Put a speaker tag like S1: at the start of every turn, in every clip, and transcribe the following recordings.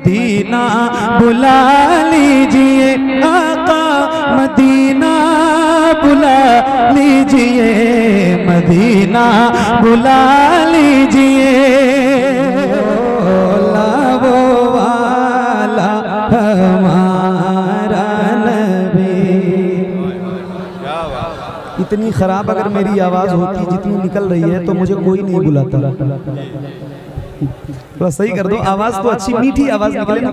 S1: Medina बुला लीजिए आका मदीना बुला लीजिए मदीना बुला लीजिए वो वाला हमारा नबी। इतनी खराब अगर मेरी आवाज होती जितनी निकल रही है तो मुझे कोई नहीं बुलाता। थोड़ा सही कर दो, आवाज तो अच्छी मीठी आवाज निकले ना।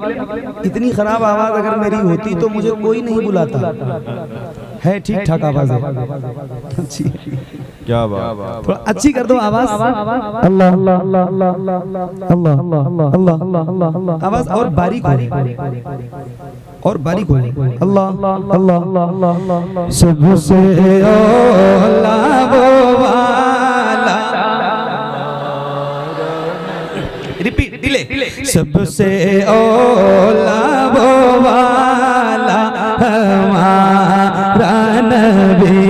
S1: इतनी खराब आवाज अगर मेरी होती तो मुझे कोई नहीं बुलाता। है ठीक ठाक आवाज है, अच्छी
S2: क्या बात,
S1: थोड़ा अच्छी कर दो आवाज। अल्लाह अल्लाह अल्लाह अल्लाह अल्लाह अल्लाह अल्लाह अल्लाह आवाज और बारीक हो और बारीक हो। अल्लाह अल्लाह अल्लाह सबसे औला वो वाला। Repeat delay. सबसे औला वो वाला हमारा नबी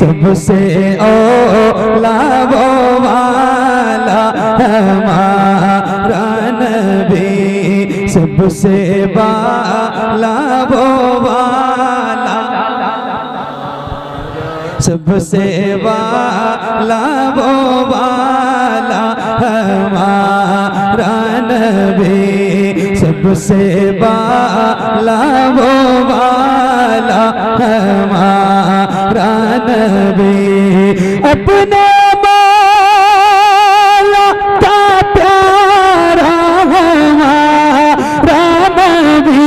S1: सबसे औला वो वाला हमारा नबी सबसे बाला वो वाला सबसे वाला वो वाला हमारा नबी सबसे वाला वो वाला हमारा नबी। अपने मौला का प्यारा हमारा नबी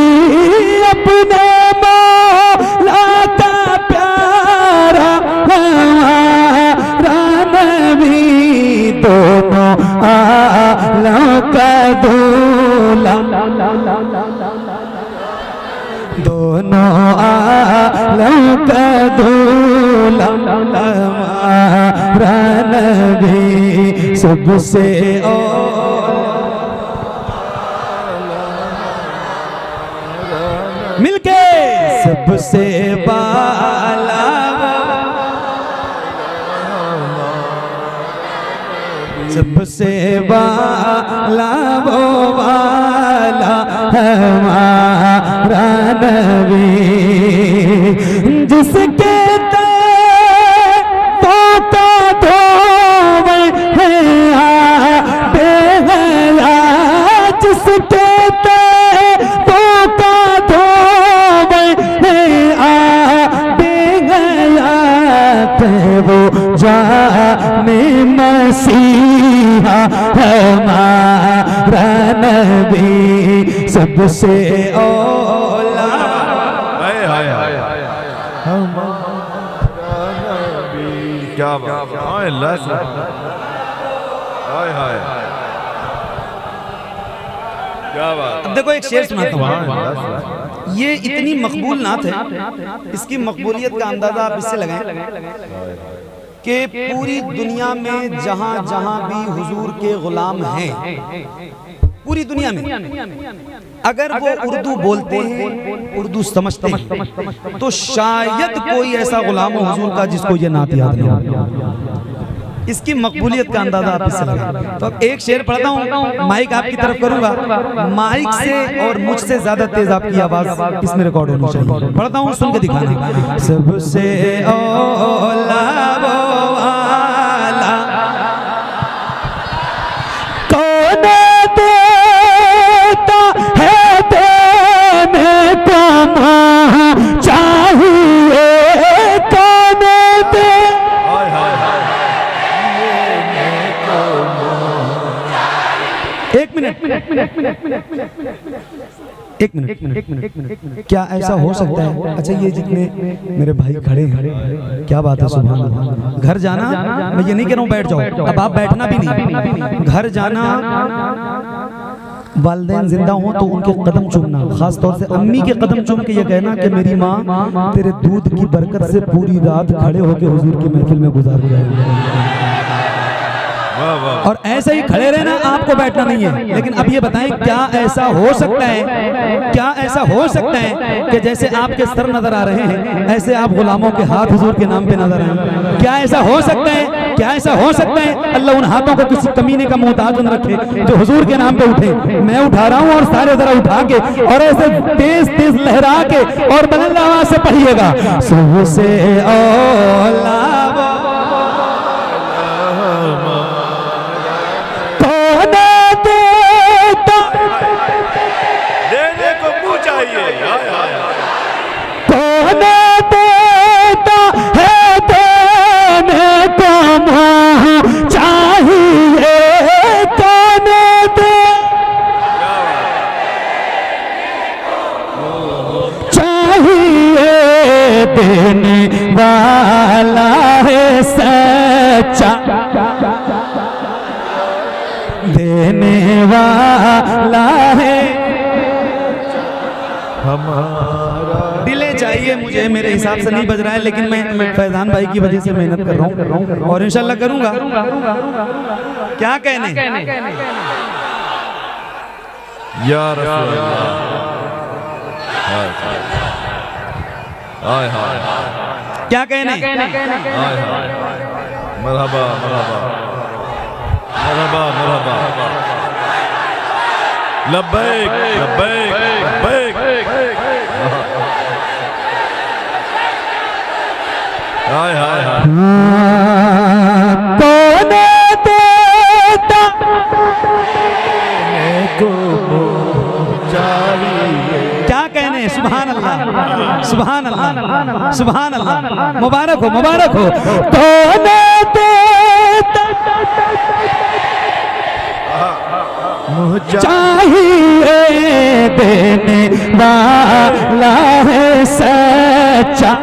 S1: अपने मौला का प्यारा हमारा नबी दोनों आलम का दूल्हा दोनों आलम का दूल्हा हमारा नबी सबसे मिलके सबसे बाला सबसे वाला वो वाला हमारा नबी जिसके तो का धोवे है बेहया जिसके तो का धोवे है बेहया वो जाने मसीहा हमारा नबी सबसे औला
S2: हमारा नबी। क्या बात, क्या बात।
S1: अब देखो एक शेर सुनाता हूँ। ये इतनी मकबूल नात है, इसकी मकबूलियत का अंदाजा आप इससे लगाएं कि पूरी दुनिया में जहां जहां भी हुजूर के गुलाम हैं, पूरी दुनिया में अगर वो उर्दू बोलते हैं, उर्दू समझते हैं, तो शायद कोई ऐसा गुलाम हो हुजूर का जिसको ये नात याद नहीं हो। इसकी मकबूलियत का अंदाजा आप इससे लगाएं। तो अब एक शेर पढ़ता हूँ, माइक आपकी तरफ करूंगा, माइक से और मुझसे ज्यादा तेज आपकी आवाज इसमें रिकॉर्ड होनी चाहिए। पढ़ता हूँ, सुन के दिखाना। सबसे औला वो वाला कौन देता है देने को चाहिए कौन दे एक मिनट क्या ऐसा हो सकता है? अच्छा ये जितने मेरे भाई खड़े हैं, क्या बात है, सुभान अल्लाह। घर जाना, मैं ये नहीं कह रहा हूँ बैठ जाओ, अब आप बैठना भी नहीं, घर जाना, वालिदैन जिंदा हो तो उनके कदम चूमना, खास तौर से अम्मी के कदम चूम के ये कहना कि मेरी माँ तेरे दूध की बरकत से पूरी रात खड़े होकर हुजूर की महफिल में गुजार गए। और ऐसे ही खड़े रहना, आपको बैठना नहीं है। लेकिन अब ये बताएं, क्या ऐसा हो सकता है, क्या ऐसा हो सकता है कि जैसे आपके सर नजर आ रहे हैं ऐसे आप गुलामों के हाथ हुजूर के नाम पे नजर आए? क्या ऐसा हो सकता है? क्या ऐसा हो सकता है? अल्लाह उन हाथों को किसी कमीने का मोहताज न रखे जो हुजूर के नाम पे उठे। मैं उठा रहा हूँ और सारे जरा उठा के और ऐसे तेज तेज लहरा के और बुलंद आवाज से पढ़िएगा, सबसे औला देने वाला है सच्चा, देने वाला है हमारा। डिले चाहिए मुझे, मेरे हिसाब से नहीं बज रहा है, लेकिन मैं फैजान भाई की वजह से मेहनत कर रहा हूँ और इंशाल्लाह करूंगा। क्या कहने
S2: या रसूल अल्लाह। हाय हाय
S1: क्या कहने?
S2: हाय हाय मरहबा मरहबा मरहबा मरहबा लब्बैक लब्बैक लब्बैक। हाय हाय हाय क्या कहने? सुभान अल्लाह सुभान अल्लाह सुभान अल्लाह। मुबारक हो मुबारक हो। चाहिए देने वाला है सच्चा,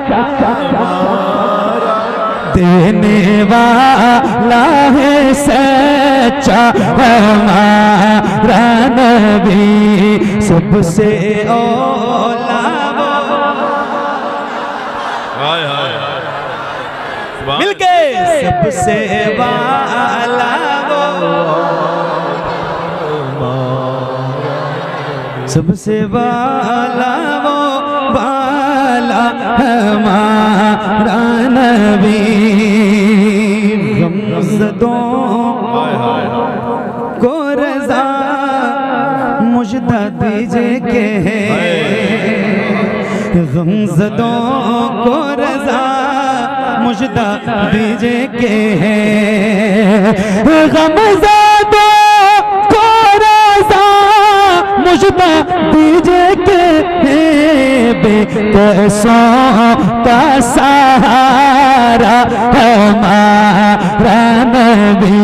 S2: देने वाला है सच्चा हमारा नबी, सबसे औला मिलके सबसे वाला सबसे वाला वो वाला हमारा नबी। गमज़दों को रज़ा मुझदा दीजिए के, गमज़दों को रज़ा मुझदा दीजिए के, गमज़दों को रज़ा मुझदा दीजिए के, बेकसों का सहारा हमारा नबी,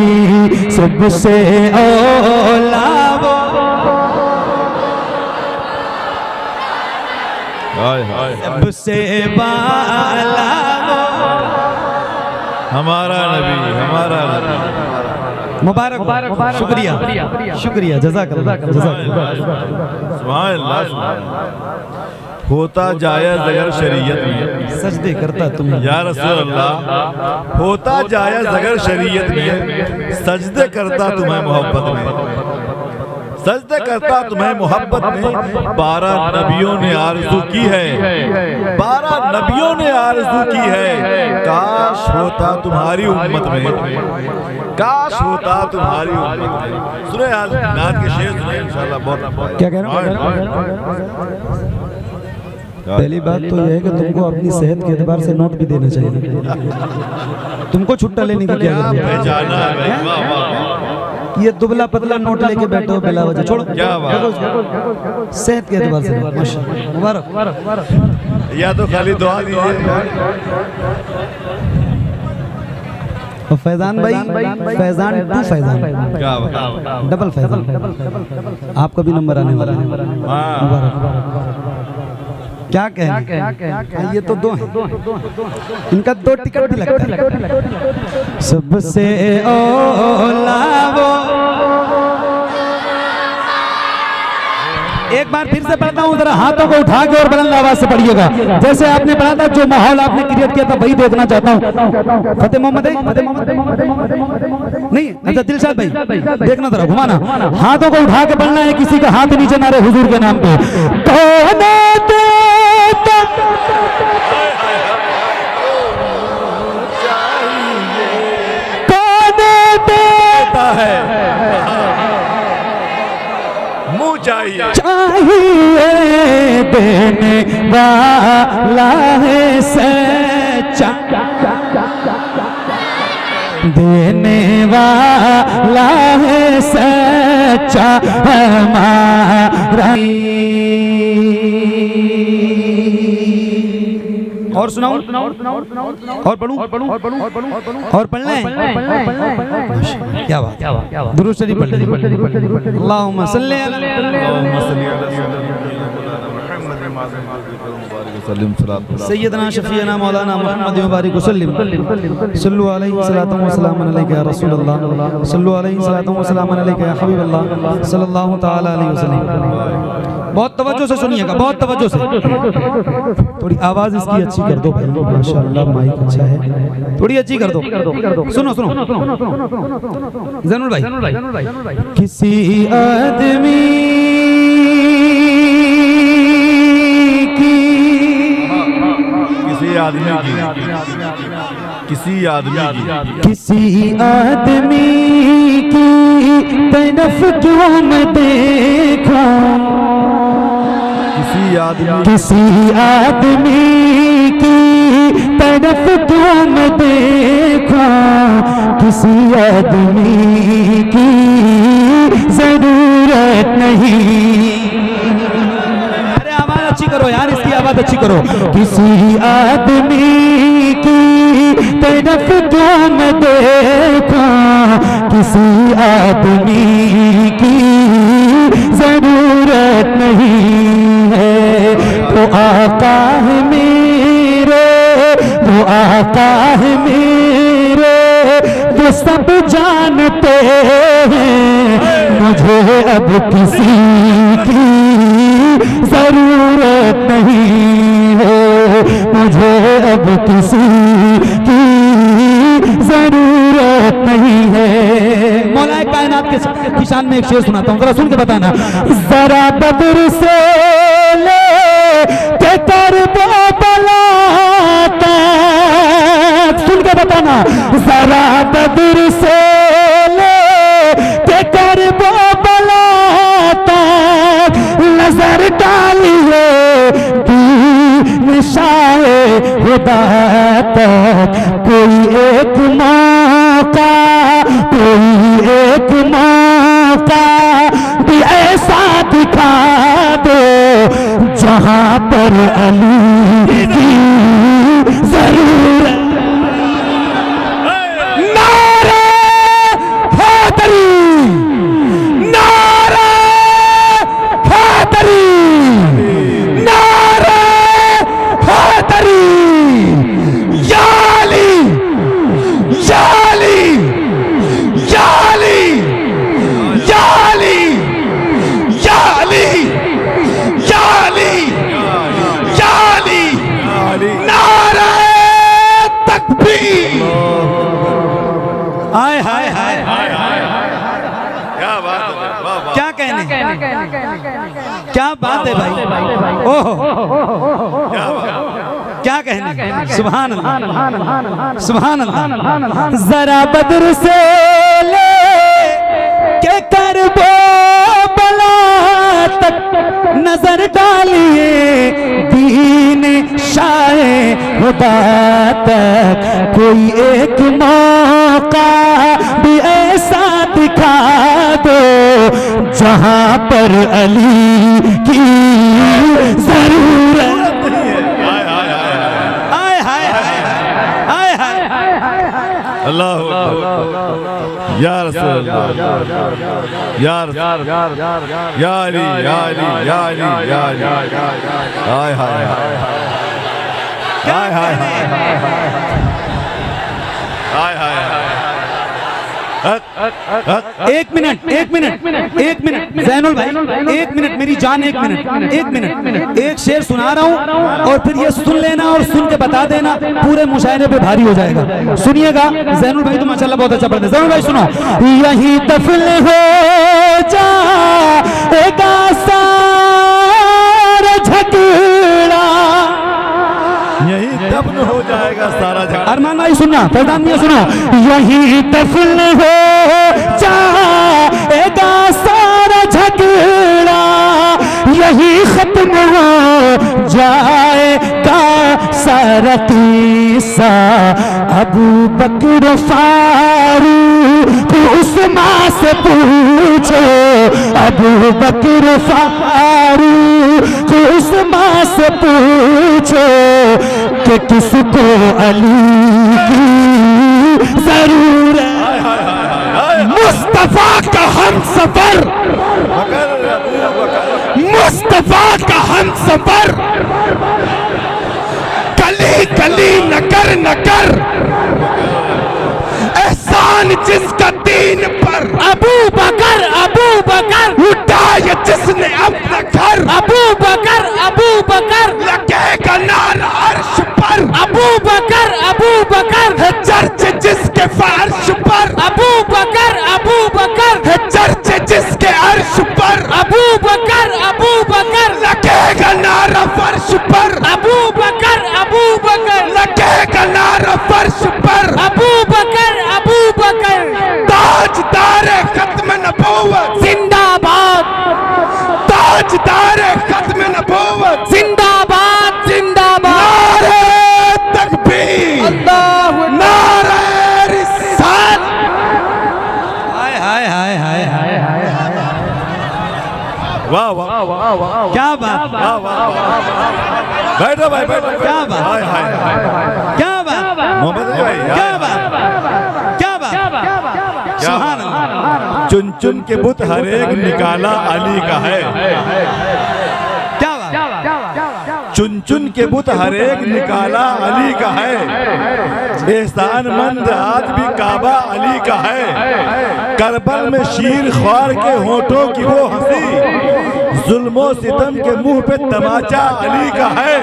S2: सबसे औला वो। सबसे वाला वो हमारा नबी, हमारा नबी। मुबारक शुक्रिया शुक्रिया जज़ाकल्लाह जज़ाकल्लाह। होता जायज़ अगर शरीयत में सजदे करता तुम्हें या रसूल अल्लाह, होता जायज़ अगर शरीयत में सजदे करता तुम्हें मोहब्बत में, सजदे करता तुम्हें मोहब्बत में। 12 नबियों ने आरज़ू की है, 12 नबियों ने आरज़ू की है, काश होता तुम्हारी उम्मत में, काश होता तुम्हारी उम्मत में। सुने आज नात के शेर सुने इंशाल्लाह। बहुत क्या कह रहा हूं? पहली बात तो यह है कि तुमको अपनी सेहत के एतबार से नोट भी देना चाहिए। तुमको छुट्टा लेने की क्या जरूरत है? ये दुबला पतला नोट लेके बैठे हो बिला वजह, छोड़ो। क्या बात, सेहत के एतबार से माशाअल्लाह मुबारक। या तो खाली दुआ दीजिए। और फैजान भाई, फैजान टू फैजान, डबल फैजान, आपका भी नंबर आने वाला है। मुबारक। क्या कहें? ये तो 2 हैं, इनका 2 टिकट भी लगता है। सबसे औला वो
S1: एक बार फिर से पढ़ता हूँ, जरा हाथों को उठा के और बुलंद आवाज से पढ़िएगा। जैसे आपने पढ़ा था, जो माहौल आपने क्रिएट किया था वही देखना चाहता हूँ। फतेह मोहम्मद नहीं, अच्छा दिलशाद भाई देखना, जरा घुमाना, हाथों को उठा के पढ़ना है, किसी का हाथ नीचे ना रहे हुजूर के नाम पे।
S2: मुँह चाहिए
S1: देने वाला है सच्चा, देने वाला है सच्चा हमारा। और सुनाऊं और पढ़ूं और पढ़ना है। क्या बात, दुरूद शरीफ पढ़ लीजिए। अल्लाहुम्मा सल्ली अला सय्यदना शफीअना मौलाना मुहम्मद मुबारक वसल्लम सल्लु अलैहि सलातु व सलाम अलैका या रसूलल्लाह सल्लु अलैहि सलातु व सलाम अलैका या हबीबल्लाह सल्लल्लाहु तआला अलैहि वसल्लम। बहुत तवज्जो से सुनिएगा, बहुत तवज्जो से। थोड़ी आवाज इसकी अच्छी कर दो भाई, माशाअल्लाह माइक अच्छा है, थोड़ी अच्छी कर दो। सुनो सुनो ज़ैनुल भाई, किसी आदमी
S2: किसी आदमी
S1: किसी आदमी की तरफ क्यों मैं देखूं, किसी आदमी की तरफ क्यों मैं देखूं, किसी आदमी की जरूरत नहीं। अरे आवाज अच्छी करो यार, इसकी आवाज अच्छी करो। किसी आदमी की तरफ क्यों मैं देखूं, किसी आदमी की जरूरत नहीं है। वो आका है मेरे, वो आका है मेरे, वो सब जानते हैं, मुझे अब किसी की जरूरत नहीं है, मुझे अब किसी की जरूरत नहीं है। मौलाए कायनात की शान में एक शेर सुनाता हूँ, जरा सुन के बताना। जरा बदर से ले के करबो बलाता, सुन के बताना। जरा बदर से ले के करबो बलाता, नजर डालिए निशाए खुदा तक, कोई एक मौका, कोई एक मौका भी ऐसा दिखा दो, जहां पर अली की जरूरत। नारे हैदरी, नारे हैदरी, नारे हैदरी, याली याली याली याली याली याली याली नारे तकबीर। हाय हाय हाय,
S2: क्या बात है,
S1: क्या कहने, क्या बात है भाई, ओहो क्या कहने, सुभान अल्लाह सुभान अल्लाह। जरा बदर से ले के करबो बला तक, नजर डालिए दीन शाए खुदा तक, कोई एक मौका भी ऐसा दिखा दो, जहां पर अली की जरूरत।
S2: अल्लाह या रसूल अल्लाह, या या अली या अली या अली या अली। हाय हाय हाय हाय हाय हाय हाय हाय।
S1: एक मिनट जैनुल भाई, एक मिनट मेरी जान, एक मिनट एक शेर सुना रहा हूँ और फिर ये सुन लेना और सुन के बता देना, पूरे मुशायरे पे भारी हो जाएगा। सुनिएगा जैनुल भाई, तो माशाल्लाह बहुत अच्छा पढ़ते। जैनुल भाई सुनो। यही दफन हो जाएगा सारा झगड़ा,
S2: यही दफन हो जाएगा सारा झगड़ा।
S1: अरमान भाई सुनना, फैजान मियां सुनो। यही दफन हो जाएगा सारा झगड़ा, यही खत्म हो जाएगा सारा किस्सा। अबू बकर फारूक उस्मान से पूछो, अबू बकर फारूक उस्मान से पूछो कि किसको अली की जरूरत। मुस्तफा का हम सफर, मुस्तफा का हम सफर, गली गली नगर नगर, एहसान जिसका दीन पर। अबू बकर उठाए जिसने अपना घर, अबू बकर लगेगा नारा अर्श पर। अबू बकर है चर्च जिसके फर्श पर, अबू बकर है चर्च जिसके अर्श पर। अबू बकर लगेगा नारा फर्श पर, अबू बकर लगेगा नारा फर्श पर। अबू बकर ताजदार खत्म नबूवत जिंदाबाद, ताजदार खत्म नबूवत जिंदाबाद। नारे तकबीर, नारे रिसालत। हाय
S2: वाह वाह,
S1: क्या बात,
S2: बैठो भाई बैठो।
S1: क्या बात, क्या बात
S2: मोहम्मद अली भाई,
S1: क्या बात, सुभान अल्लाह।
S2: चुन चुन के बुत हर एक निकाला अली का है।
S1: क्या बात,
S2: चुन चुन के बुत हर एक निकाला अली का है। एहसानमंद आज भी काबा अली का है। करबल में शीर ख्वार के होठों की वो हंसी, जुल्मो सितम के मुंह पे तमाचा अली का है।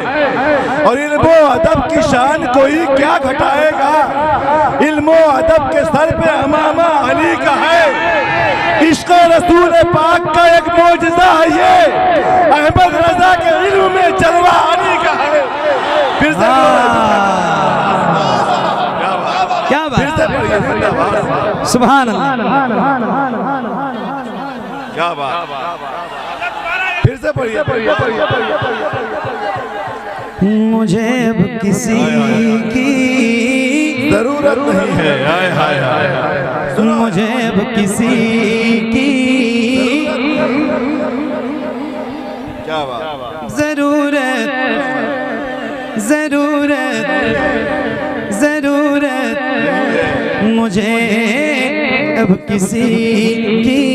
S2: और इल्मो अदब की शान कोई क्या घटाएगा, इल्मो अदब के सर पे अमामा अली का है। इश्क़ रसूल पाक का एक मौजज़ा है ये, अहमद रजा के इल्म में जलवा अली का है। फिर से
S1: क्या बात, सुभान अल्लाह,
S2: क्या बात, फिर से पढ़िए।
S1: मुझे अब किसी की
S2: जरूरत नहीं है, हाय हाय हाय,
S1: मुझे अब किसी की
S2: क्या बात,
S1: जरूरत मुझे अब किसी की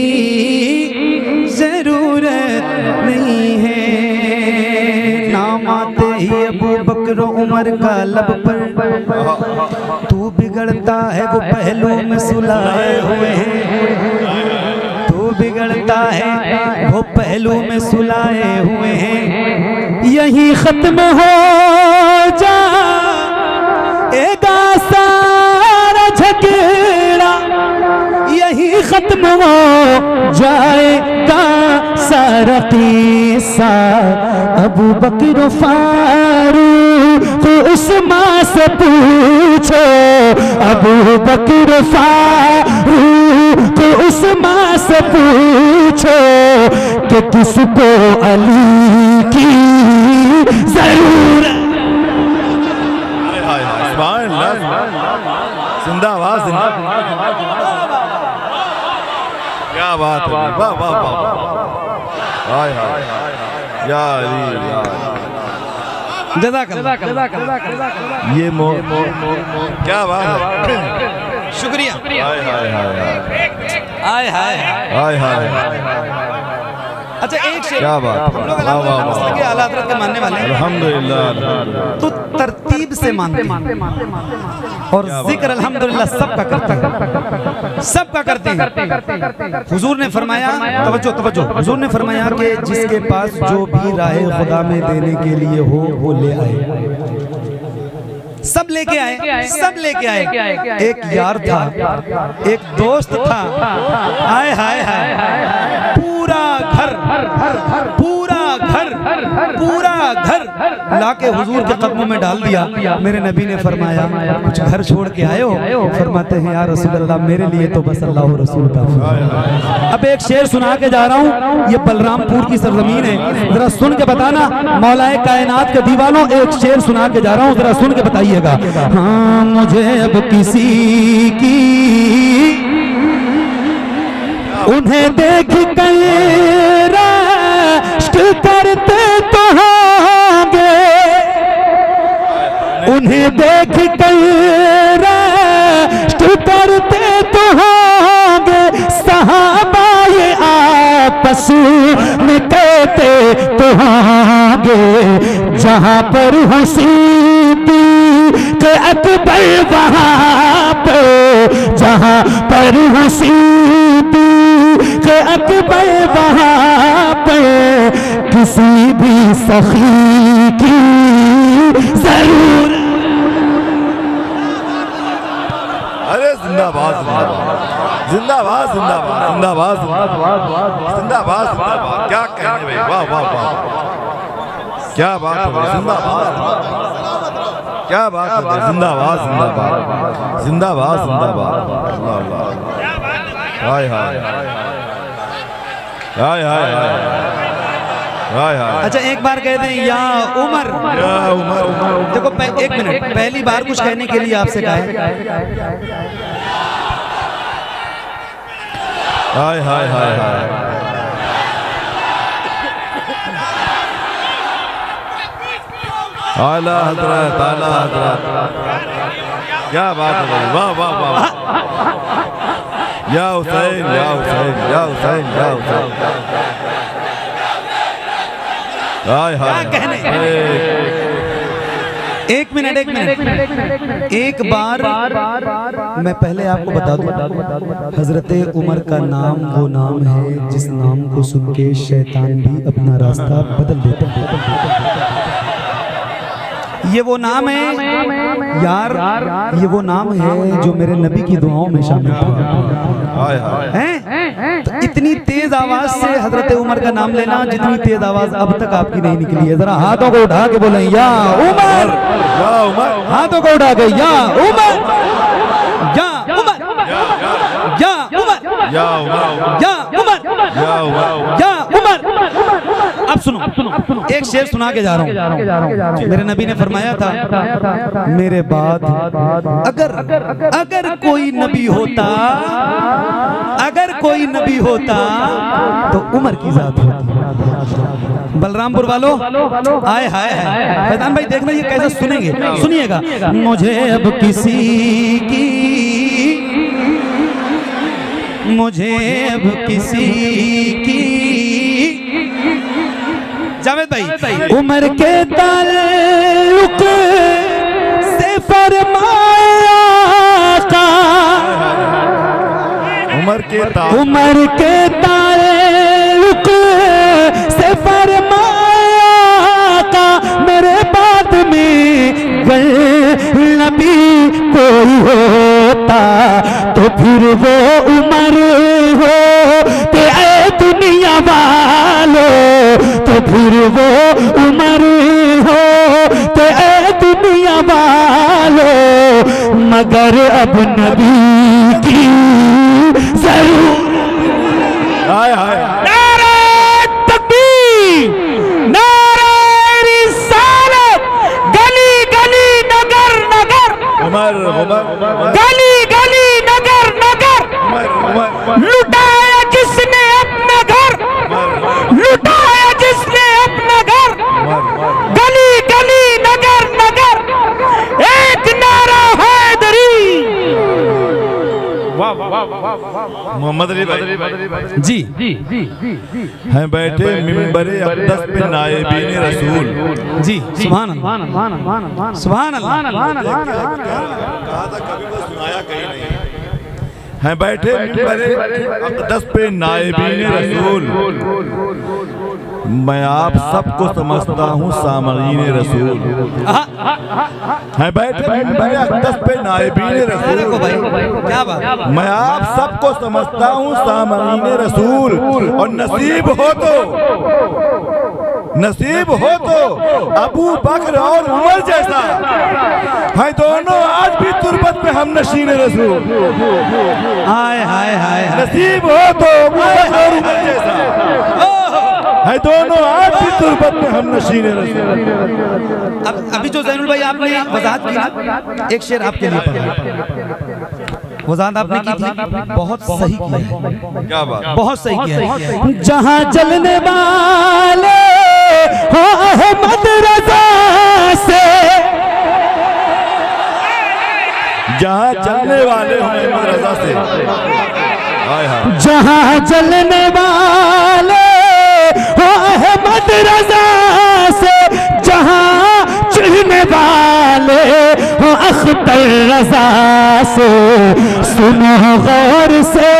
S1: जरूरत नहीं है। नाम आते ही अबू बकर उमर का लब पर, तू बिगड़ता है वो पहलू में सुलाए हुए हैं, तू बिगड़ता है वो पहलू में सुलाए हुए हैं। यही खत्म हो जाएगा सारा झगड़ा, यही खत्म हो जाएगा सारा किस्सा। अबू बकर फारूक उस्मान से पूछो, अबू बकर फारूक उस्मान से पूछो कि किसको अली की जरूरत।
S2: जिंदाबाद, क्या बात है, वाह वाह वाह, हाय हाय, या अली, या
S1: जज़ाकल्लाह।
S2: ये क्या बात है,
S1: शुक्रिया।
S2: हाय हाय हाय
S1: हाय
S2: हाय।
S1: अच्छा एक शेर,
S2: क्या बात,
S1: हम लोग अल्लाह के आला हज़रत के मानने वाले हैं,
S2: अल्हम्दुलिल्लाह,
S1: तो तरतीब से मानते हैं। और जिक्र अल्हम्दुलिल्लाह सबका करते हैं, सबका करते हैं। हुजूर ने फरमाया, तवज्जो तवज्जो, हुजूर ने फरमाया कि जिसके पास जो भी राहे खुदा में देने के लिए हो वो ले आए। सब लेके आए, सब लेके आए। एक यार था, एक दोस्त था, हाय हाय हाय, पूरा घर पूरा घर लाके हुजूर के कदमों में डाल दिया। मेरे नबी ने फरमाया कुछ घर छोड़ के आए हो? फरमाते हैं या रसूल अल्लाह मेरे लिए तो बस अल्लाह और रसूल का। अब एक शेर सुना के जा रहा हूँ, ये बलरामपुर की सरजमीन है, जरा सुन के बताना मौलाए कायनात के दीवानों, एक शेर सुना के जा रहा हूँ, जरा सुन के बताइएगा। हाँ मुझे अब किसी की उन्हें देख कर रश्क करते तो होंगे, उन्हें देख कर रश्क करते तो होंगे, सहाबा ये आपस में कहते तो होंगे, जहाँ पर हंसी के अकबर वहाँ पे, जहाँ पर हंसी के अकबर वहाँ पे, किसी भी सखी की जरूर।
S2: अरे जिंदाबाद जिंदाबाद जिंदाबाद जिंदाबाद जिंदाबाद जिंदाबाद जिंदाबाद, क्या कहने भाई, वाह वाह वाह, क्या बात है, जिंदाबाद, क्या बात है, जिंदाबाद जिंदाबाद जिंदाबाद जिंदाबाद, हाय हाय हाय हाय हाय हाय।
S1: अच्छा एक बार कह दें या उमर,
S2: या उमर।
S1: देखो एक मिनट, पहली बार कुछ कहने के लिए आपसे कहा है।
S2: हाय हाय हाय हाय, आला हजरत, आला हजरत, क्या बात है, वाह वाह वाह, या हुसैन या हुसैन या हुसैन या हुसैन, हाय हाय
S1: कहने। एक मिनट, एक बार मैं पहले आपको बता दूं, हजरत उमर का नाम वो नाम है जिस नाम को सुन के शैतान भी अपना रास्ता बदल देता है। ये वो नाम है यार, ये वो नाम है जो मेरे नबी की दुआओं में शामिल है। तो इतनी तेज आवाज से हजरत उमर का नाम लेना, जितनी तेज आवाज अब तक आपकी नहीं निकली है। जरा हाथों को उठा के बोले या उमर,
S2: या उमर,
S1: हाथों को उठा के या उमर, या उमर, या उमर,
S2: या उमर,
S1: या उमर,
S2: या उमर,
S1: या उमर। अब सुनो, एक शेर सुना के जा रहा हूँ। मेरे नबी ने फरमाया था मेरे बाद अगर कोई नबी होता, अगर कोई नबी होता तो उमर की जात होती। बलरामपुर वालों आए हाय हाय, फैजान भाई देखना ये कैसे सुनेंगे, सुनिएगा। मुझे अब किसी की, मुझे अब किसी की, जावेद भाई, उमर के ताल्लुक से फरमाया का,
S2: उमर के
S1: ताल्लुक से फरमाया का, मेरे बाद में गर नबी कोई होता तो फिर वो उमर हो, ते ऐ दुनिया वालों तो फिर वो उमर हो, तो ऐ दुनिया वालों, मगर अब नबी की जरूर।
S2: हाय हाय,
S1: नारे तकबीर, नारे रिसालत, गली गली नगर नगर,
S2: उमर उमर,
S1: गली गली नगर नगर,
S2: उमर,
S1: लुटाया जिसने अपना घर, लुटाया जिसने अपना घर, गली गली नगर नगर, एक नारा हैदरी।
S2: मोहम्मद अली भाई
S1: जी
S2: हैं बैठे मिंबरे अक़दस पे नायबीन रसूल।
S1: जी सुभान अल्लाह सुभान अल्लाह।
S2: कहा था कभी तो सुनाया कहीं नहीं। हैं बैठे मिंबरे अक़दस पे नायबीन रसूल, मैं आप सबको समझता हूँ सामईन रसूल। हैं बैठे मिंबरे अक़दस पे नायबीन रसूल,
S1: क्या बात।
S2: मैं आप सबको समझता हूँ सामईन रसूल। और नसीब हो तो अबू बकर और उमर जैसा है, दोनों आज भी तुरबत में हम नशीन रसूल।
S1: हाय हाय हाय।
S2: नसीब हो तो अबू बकर और उमर जैसा है, दोनों आज भी तुरबत में हम नशीन रसूल।
S1: अब अभी जो ज़ैनुल भाई आपने वज़ाहत की ना, एक शेर आपके लिए पढ़ा, वज़ाहत आपने की थी, बहुत सही किया है।
S2: क्या बात,
S1: बहुत सही किया है। जहाँ जलने वाले हो अहमद रज़ा से,
S2: जहाँ चलने वाले हो अहमद रज़ा से,
S1: जहाँ जलने वाले हो अहमद रज़ा से, जहाँ चिढ़ने वाले हो अख्तर रज़ा से, सुनो गौर से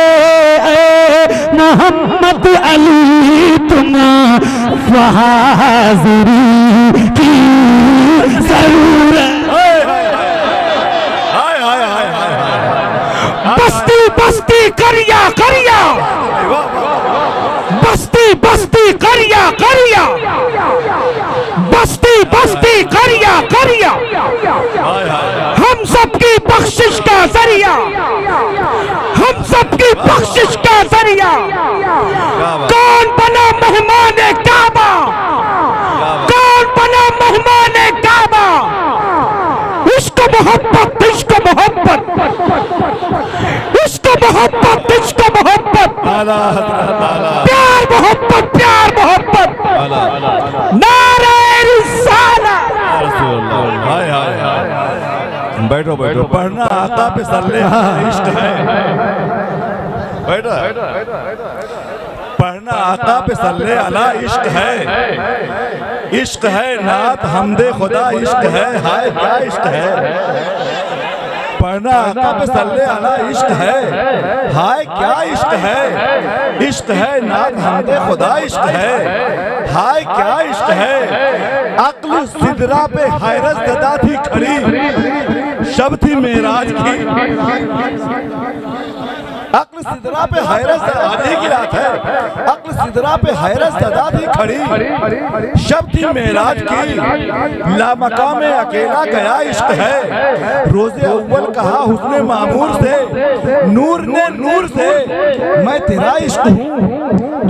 S1: मोहम्मद अली तुम हाज़िरी की जरूरत। बस्ती बस्ती करिया करिया, बस्ती बस्ती करिया करिया, बस्ती बस्ती करिया करिया, हम सबकी बख्शिश का जरिया, हम सबकी बख्शिश का जरिया। कौन बना मेहमान काबा, कौन बना मेहमान काबा। इश्क मोहब्बत, इश्क मोहब्बत, इश्क मोहब्बत, इश्क मोहब्बत, प्यार मोहब्बत, प्यार मोहब्बत, नारे रिसालत।
S2: बैठो बैठो, पढ़ना आका पे सल्ले इश्क है। बैठो, पढ़ना आका पे सल्ले अला इश्क है। इश्क है नात हमदे खुदा इश्क है। हाय क्या इश्क है। पढ़ना आका पे सल्ले अला इश्क है। हाय क्या इश्क है। इश्क है नात हमदे खुदा इश्क है। हाय क्या इश्क है। अक्ल सिदरा पे हैरत ज़दा थी खड़ी, शब थी मेराज की। अक्ल सिदरा पे हैरत ज़दा की रात है। अक्ल सिदरा पे हैरत ज़दा थी खड़ी, शब थी मेराज की। लामका में अकेला गया इश्क है। रोज़े अव्वल कहा हुस्ने मामूर से, नूर ने नूर से, मैं तेरा इश्क हूँ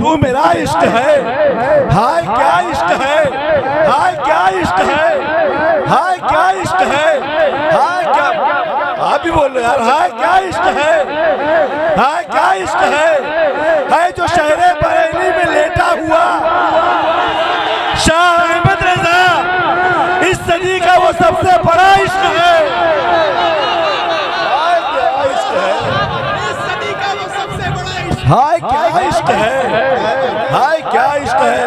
S2: तू मेरा इश्क है। हाय क्या इश्क है। हाय क्या इश्क है। हाय क्या इश्क है। हाय क्या, आप भी बोल रहे यार। हाय क्या इश्क है। हाय क्या इश्क है। है जो शहरे बरेली में लेटा हुआ शाह अहमद रज़ा, इस सदी का वो सबसे बड़ा इश्क है। हाय क्या इश्क है। इस सदी का वो सबसे बड़ा इश्क। हाय क्या इश्क है। हाय क्या इश्क है।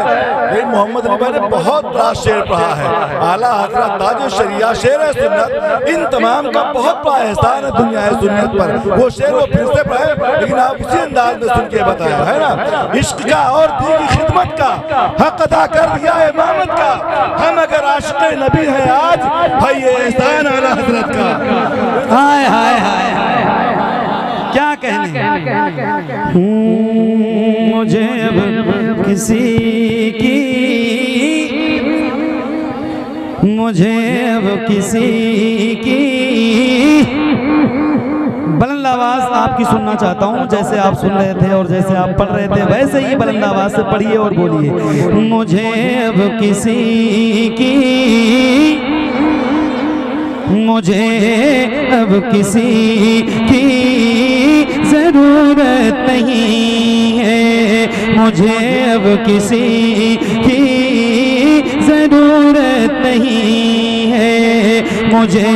S2: मोहम्मद अली भाई ने बहुत बड़ा शेर पढ़ा है। आला हज़रत ताज शरिया शेर सुन्नत, इन तमाम का बहुत बड़ा एहसान है दुनिया सुन्नत पर। वो शेर वो फिर से पढ़े, लेकिन आप उसी अंदाज में सुन के बताया है ना। इश्क का और दीनी खिदमत का हक अदा कर दिया इमामत का। हम अगर आशिक़ नबी हैं आज, भाई ये एहसान आला हज़रत का।
S1: हाय हाय हाय हाय, क्या कहने। मुझे अब किसी की, मुझे अब किसी की बुलंद आवाज आपकी सुनना चाहता हूँ। जैसे आप सुन रहे थे और जैसे आप पढ़ रहे थे, वैसे ही बुलंद आवाज से पढ़िए और बोलिए। मुझे अब किसी की, मुझे अब किसी की जरूरत नहीं है। मुझे अब किसी की जरूरत नहीं है। मुझे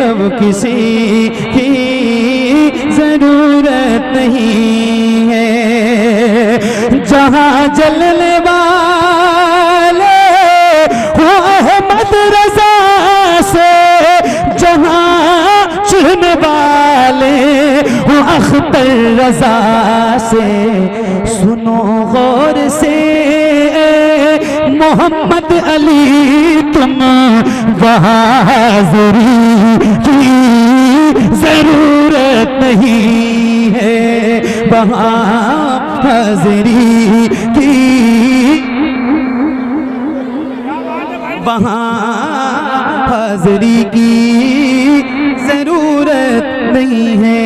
S1: अब किसी की जरूरत नहीं नहीं है। जहाँ जलने वाले हो अहमद रजा से, जहाँ चुनने वाले हो अख्तर रजा से, सुनो गौर से मोहम्मद अली तुम बहादुरी की जरूरत नहीं है, बहादुरी की बहादुरी की जरूरत नहीं है।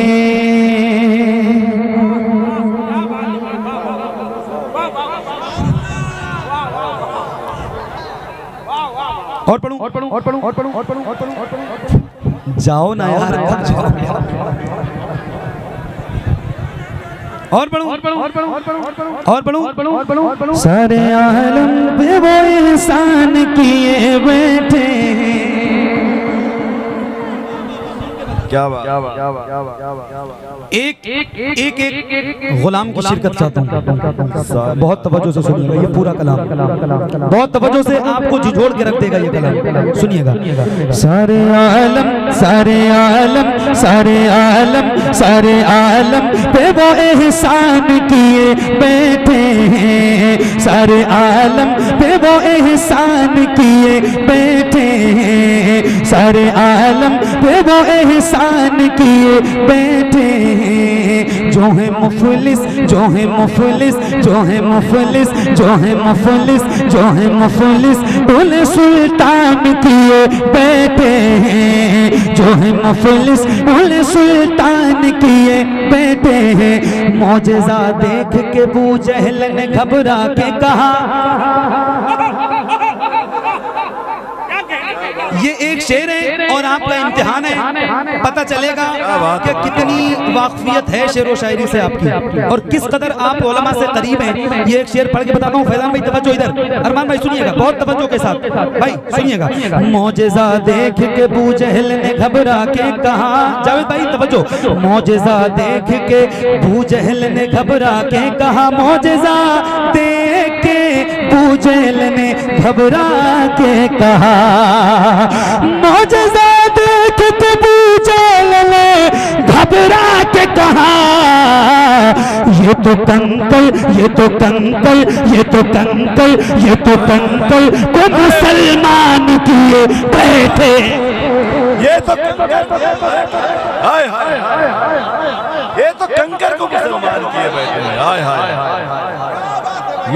S1: और पढ़ूं जाओ ना यार, और पढ़ूं सारे आलम पे वो इंसान किए बैठे हैं।
S2: क्या बात,
S1: एक गुलाम की शिरकत चाहता हूँ, बहुत तवज्जो से सुनिएगा ये पूरा कलाम, बहुत तवज्जो से आपको झिझोड़ के रख देगा ये कलाम, सुनिएगा। सारे आलम सारे आलम सारे आलम सारे आलम पे वो एहसान किए बैठे हैं, सारे आलम पे वो एहसान किए बैठे हैं, सारे आलम पे वो एहसान किए बैठे हैं। जो है मुफलिस जो है मुफलिस जो है मुफलिस जो है मुफलिस जो है मुफलिस बोले सुल्तान किए बैठे हैं, जो है मुफलिस बोले सुल्तान किए बैठे हैं। मौजज़ा देख के अबू जहल ने घबरा के कहा, ये एक शेर है और आपका इम्तिहान है, पता चलेगा कि कितनी वाकफियत है शेर व शायरी से आपकी और किस कदर आप उलमा से करीब हैं। ये एक शेर पढ़ के बताता हूँ। फैजान भाई तवज्जो इधर, अरमान भाई सुनिएगा बहुत तवज्जो के साथ भाई सुनिएगा। मौजज़ा देख के अबू जहल ने घबरा के कहा, जावेद भाई तवज्जो, मौजज़ा देख के अबू जहल ने घबरा के कहा, मौजज़ा देख के अबू जहल ने घबरा के कहा, मौजज़ा देख के अबू जहल ने घबरा के कहा, ये तो कंकल ये तो कंकल ये तो कंकल ये तो कंकल को मुसलमान किए बैठे,
S2: ये तो हाय हाय ये तो कंकर को मुसलमान किए बैठे हैं, हाय हाय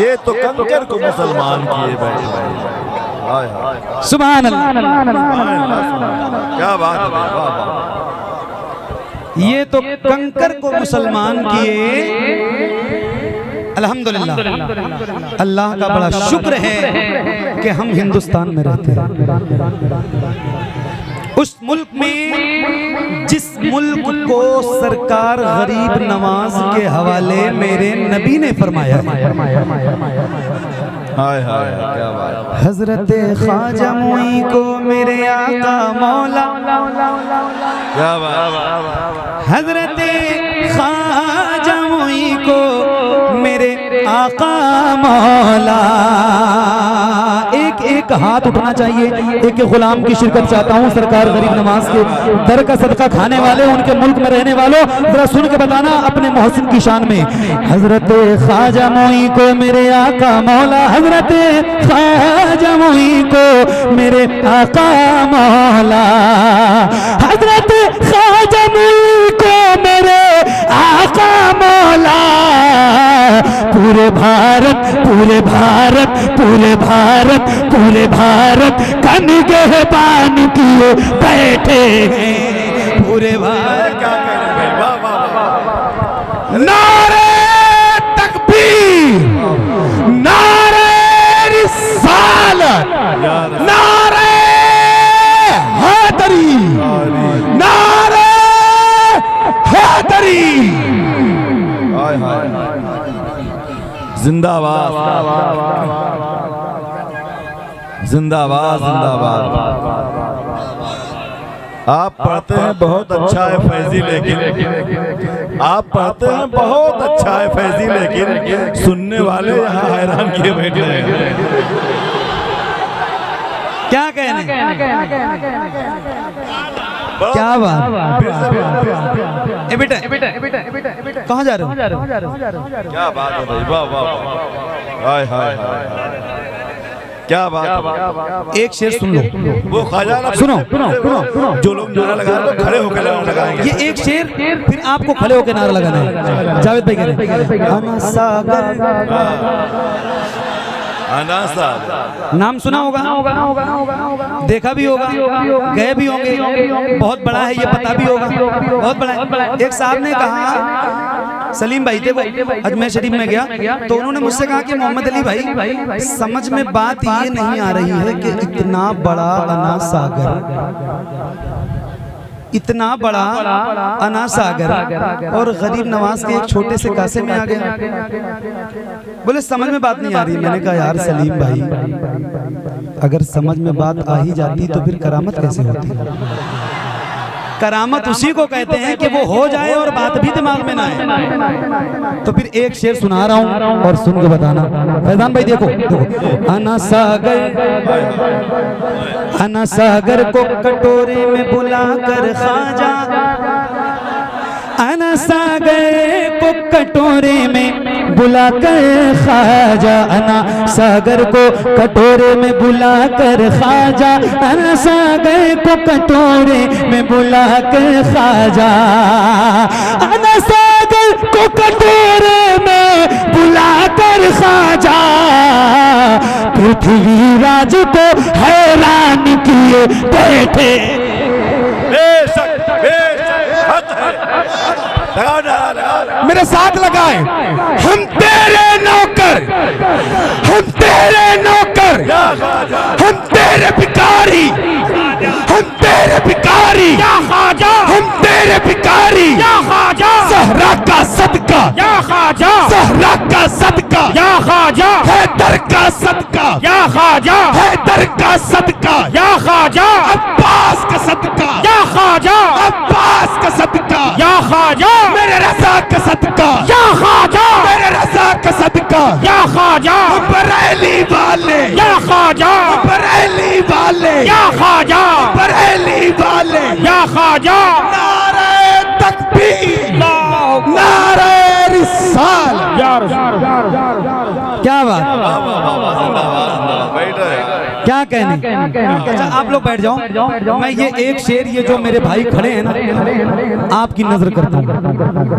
S2: ये तो कंकर को मुसलमान किए बैठे हैं, हाय हाय
S1: सुभान अल्लाह।
S2: क्या बात है,
S1: ये तो कंकर को मुसलमान किए। अल्हम्दुलिल्लाह, अल्लाह का बड़ा शुक्र है कि हम हिंदुस्तान में रहते हैं। उस मुल्क में जिस मुल्क को सरकार गरीब नवाज के हवाले मेरे नबी ने फरमाया है,
S2: हाय हाय क्या बात,
S1: हजरत ख्वाजा मुई को मेरे आका मौला,
S2: क्या बात,
S1: हजरत ख्वाजा मुई को मेरे आका मौला। एक एक हाथ उठना चाहिए, एक गुलाम की शिरकत चाहता हूँ सरकार गरीब नवाज के दर का सदका खाने वाले, उनके मुल्क में रहने वालों जरा सुन के बताना अपने मोहसिन की शान में। हजरत ख्वाजा मुई को मेरे आका मौला, हजरत ख्वाजा मुई को मेरे आका मौला, हजरत ख्वाजा मुई को मेरे आका मौला। पूरे भारत पूरे भारत पूरे भारत पूरे भारत का निगहबान किए बैठे हैं, पूरे भारत का। नारे तकबीर, नारे रिसालत, नारे हैदरी, नारे हैदरी,
S2: जिंदाबाद जिंदाबाद जिंदाबाद। आप पढ़ते हैं बहुत अच्छा है फैजी, लेकिन आप पढ़ते हैं बहुत अच्छा है फैजी, लेकिन सुनने वाले यहाँ हैरान किए बैठे हैं।
S1: क्या कहने, क्या बात। ए बेटा कहाँ जा रहे हो?
S2: क्या बात है भाई, वाह वाह वाह, हाय हाय हाय, क्या बात।
S1: एक शेर सुन लो,
S2: वो ख्वाजा ना
S1: सुनो
S2: जो लोग नारा लगा रहे हैं खड़े होकर नारा लगाएंगे।
S1: ये एक शेर फिर आपको खड़े होकर नारा लगाना है। जावेद भाई कह रहे हैं अना सागर, नाम सुना होगा, देखा भी होगा, गए भी होंगे, बहुत बड़ा है ये, पता भी होगा, बहुत बड़ा है। एक साहब ने कहा, सलीम भाई थे वो, अजमेर शरीफ में गया तो उन्होंने मुझसे कहा कि मोहम्मद अली भाई समझ में बात ये नहीं आ रही है कि इतना बड़ा अना सागर, इतना बड़ा अना सागर और गरीब नवाज के एक छोटे से कासे में आ गया। बोले समझ में बात नहीं आ रही। मैंने कहा यार सलीम भाई अगर समझ में बात आ ही जाती तो फिर करामत कैसे होती? करामत उसी को कहते हैं कि वो हो जाए और बात भी दिमाग में ना आए। तो फिर एक शेर सुना रहा हूँ और सुन के बताना। फैजान भाई देखो, अना सागर को कटोरे में बुलाकर ख्वाजा, अना सागर को कटोरे में बुलाकर ख्वाजा, अना सागर को कटोरे में बुलाकर ख्वाजा, अना सागर को कटोरे में बुलाकर ख्वाजा, अना सागर को कटोरे में बुलाकर ख्वाजा, पृथ्वी राज को हैरान किए बैठे। मेरे साथ लगाए, हम तेरे नौकर, हम तेरे नौकर, हम तेरे भिखारी, हम तेरे भिखारी, हम तेरे भिखारी, सहरा का सदका, सहरा का सदका, हैदर का सदका, हैदर का सदका, अब्बास का सदका, अब्बास का सदका, मेरे रज़ा का सदका, मेरे रज़ा का सदका, बरेली वाले, बरेली वाले, बरेली वाले, नारे तकबीर, नारे रिसाल। क्या बात, क्या कहने। अच्छा आप लोग बैठ जाओ, मैं ये एक शेर, ये जो मेरे भाई खड़े हैं ना, आपकी नजर करता हूँ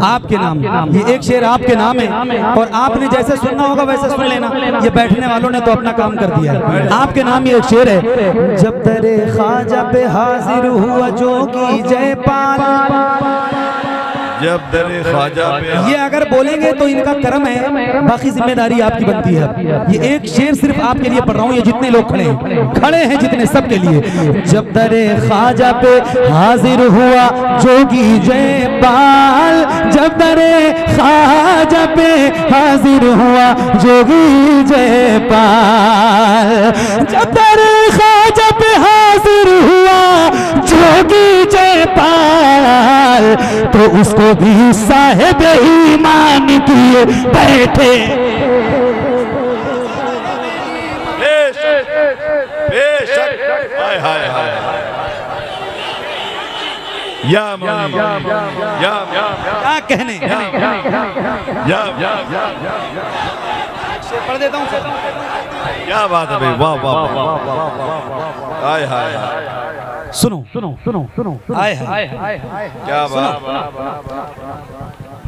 S1: आपके नाम। ये एक शेर आपके नाम है और आपने जैसे सुनना होगा वैसे सुन लेना। ये बैठने वालों ने तो अपना काम कर दिया है। आपके नाम ये एक शेर है, जब तेरे ख्वाजा पे हाजिर हुआ जोगी जयपाल,
S2: जब दरे ख्वाजा पे।
S1: ये अगर बोलेंगे तो इनका कर्म है, बाकी जिम्मेदारी आपकी बनती है। ये एक शेर सिर्फ आपके लिए पढ़ रहा हूँ, ये जितने लोग खड़े हैं जितने, सबके लिए। जब दरे ख्वाजा पे हाजिर हुआ जोगी जयपाल, जब दरे ख्वाजा पे हाजिर हुआ जोगी जयपाल, जब दरे ख्वाजा पे हाजिर हुआ जोगी जयपाल, तो उसको भी साहिब ईमान किए बैठे।
S2: बेशक, हाय हाय हाय, या
S1: क्या कहने। पढ़ देता हूँ,
S2: क्या बात है भाई, वाह वाह वाह, हाय हाय हाय,
S1: सुनो सुनो सुनो सुनो, हाय हाय,
S2: क्या बात।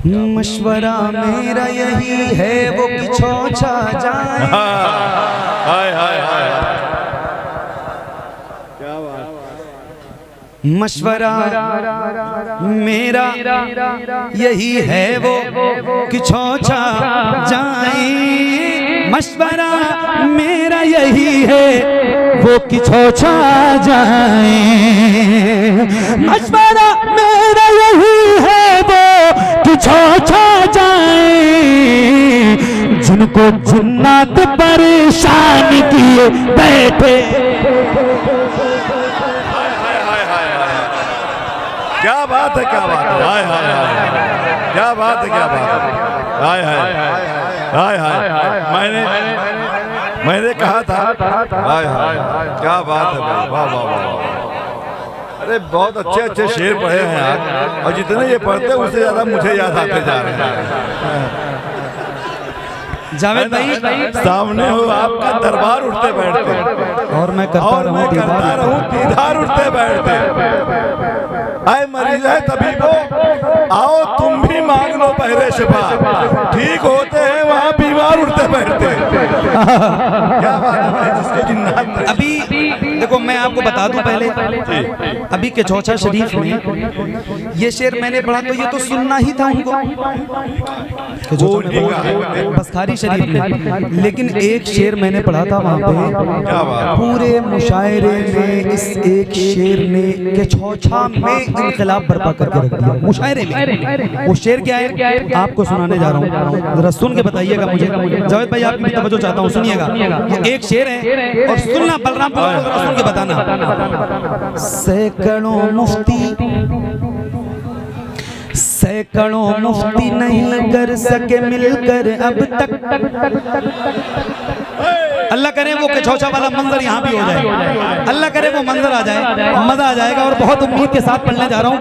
S1: मशवरा मेरा यही है वो पिछोछा जाए।
S2: हाय हाय हाय, क्या बात।
S1: मशवरा मेरा यही है वो कि छोछा जाए, मशवरा मेरा यही है वो कि छोछा जाए, मशवरा मेरा यही है वो कि छोछा जाए, जिनको जिन्नात परेशान किए बैठे।
S2: क्या बात है, क्या बात है, हाय हाय हाय, क्या बात है, क्या बात है, हाय हाय हाय हाय। मैंने कहा था, हाय हाय, क्या बात है भाई, वाह वाह वाह। अरे बहुत अच्छे अच्छे शेर पढ़े हैं यार, और जितने ये पढ़ते हैं उससे ज्यादा मुझे याद आते जा रहे हैं।
S1: जावेद भाई,
S2: सामने हो आपका दरबार उठते बैठते,
S1: और मैं करता रहूं
S2: दीदार उठते बैठते। आए मरीज है तबीबो, आओ तुम भी मांग लो पहले शिफा, ठीक होते हैं वहाँ बीमार उठते बैठते। क्या बात है भाई, जिसके जिन्नात।
S1: अभी देखो मैं आपको बता दूं पहले, अभी के चौथा शरीफ में ये शेर मैंने पढ़ा तो ये तो सुनना ही था उनको, बसखारी शरीफ में, लेकिन एक शेर मैंने पढ़ा था वहाँ पे, पूरे मुशायरे में इस एक शेर ने के चौथा में इनकलाब बर्पा करके रख दिया मुशायरे में। वो शेर क्या है आपको सुनाने जा रहा हूँ, जरा सुन के बताइएगा मुझे। जावेद भाई आपकी तवज्जो चाहता हूँ, सुनिएगा। ये एक शेर है और सुनना बलरामपुर, सुन के बताना। सैकड़ों मुफ्ती नहीं कर सके मिलकर अब तक। अल्लाह करे वो कछौछा वाला मंजर यहाँ भी हो जाए, अल्लाह करे वो मंजर आ जाए, मजा आ जाएगा। और बहुत उम्मीद के साथ पढ़ने जा रहा हूँ,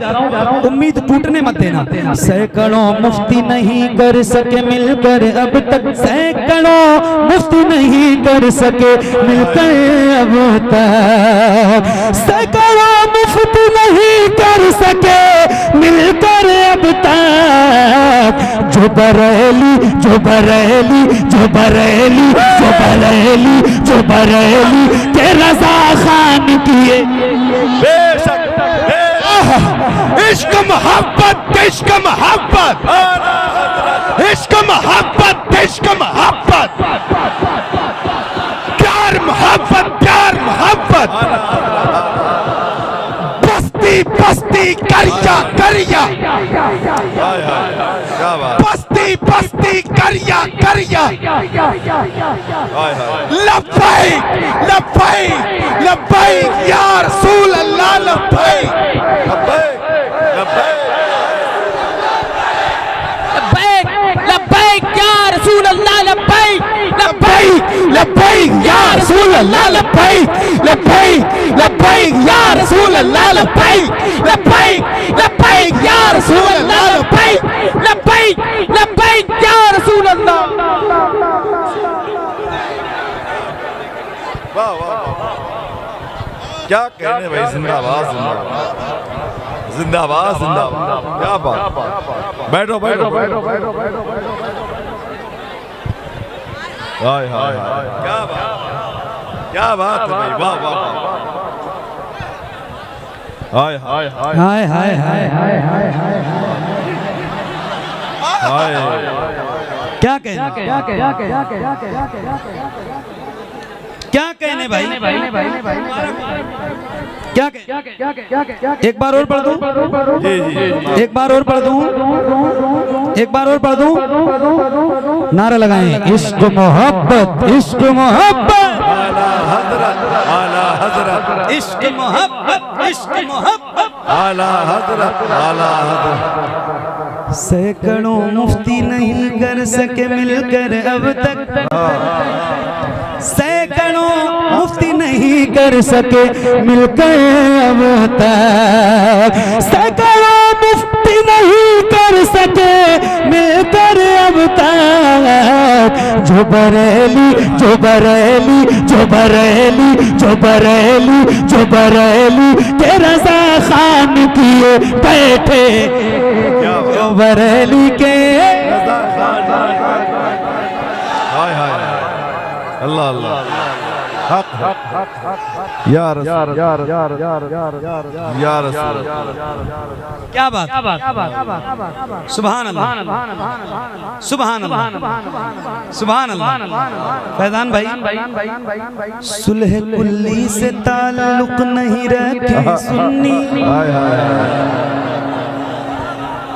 S1: उम्मीद टूटने मत देना। सैकड़ों मुफ्ती नहीं कर सके मिलकर अब तक, सैकड़ों मुफ्ती नहीं कर सके मिलकर अब तक, सैकड़ों मुफ्ती नहीं कर सके मिलकर अब तक। जो बरेली जो बरेली जो बरेली जो बरेली जो बरेली के रजा खान किए।
S2: बेशक
S3: इश्क मोहब्बत इश्क मोहब्बत इश्क मोहब्बत इश्क मोहब्बत प्यार मोहब्बत प्यार मोहब्बत बस्ती बस्ती करिया करिया बस्ती बस्ती करिया करिया लब्बैक लब्बैक लब्बैक या रसूल अल्लाह लब्बैक
S2: लब्बैक
S3: लब्बैक लब्बैक या रसूल अल्लाह लब्बैक लब्बैक लब्बैक या रसूल अल्लाह लब्बैक लब्बैक लब्बैक या रसूल अल्लाह लब्बैक लब्बैक लब्बैक या रसूल अल्लाह लब्बैक लब्बैक लब्बैक या रसूल अल्लाह।
S2: वाह वाह, क्या कहने भाई, जिंदाबाद जिंदाबाद जिंदाबाद जिंदाबाद, क्या बात। बैठो बैठो बैठो बैठो बैठो। हाय हाय हाय, क्या बात, क्या बात है भाई, वाह वाह वाह। हाय हाय हाय
S1: हाय हाय हाय हाय हाय हाय
S2: हाय,
S1: क्या कहने क्या कहने भाई, क्या कह, एक बार और पढ़ दूं,
S2: जी जी,
S1: एक बार और पढ़ दूं, एक बार और पढ़ दूं, नारा लगाएं, इश्क मोहब्बत इश्क मोहब्बत
S2: आला हजरत आला हजरत,
S1: इश्क मोहब्बत इश्क मोहब्बत
S2: आला हजरत आला हजरत।
S1: सैकड़ों मुफ्ती नहीं कर सके मिलकर अब तक, सैकड़ों मुफ्ती नहीं कर सके मिलकर अब तक, सैकड़ों मुफ्ती नहीं कर सके मिलकर अब तक। जो बरेली जो बरेली जो बरेली जो बरेली जो बरेली के रजा खान किए बैठे, जो बरेली के
S2: हाय हाय, अल्लाह अल्लाह, हक हक या रसूल या रसूल,
S1: क्या बात, सुभान अल्लाह सुभान अल्लाह सुभान अल्लाह। फैजान भाई, सुलह कुल्ली से ताल्लुक नहीं रखे सुन्नी,
S2: हाय हाय,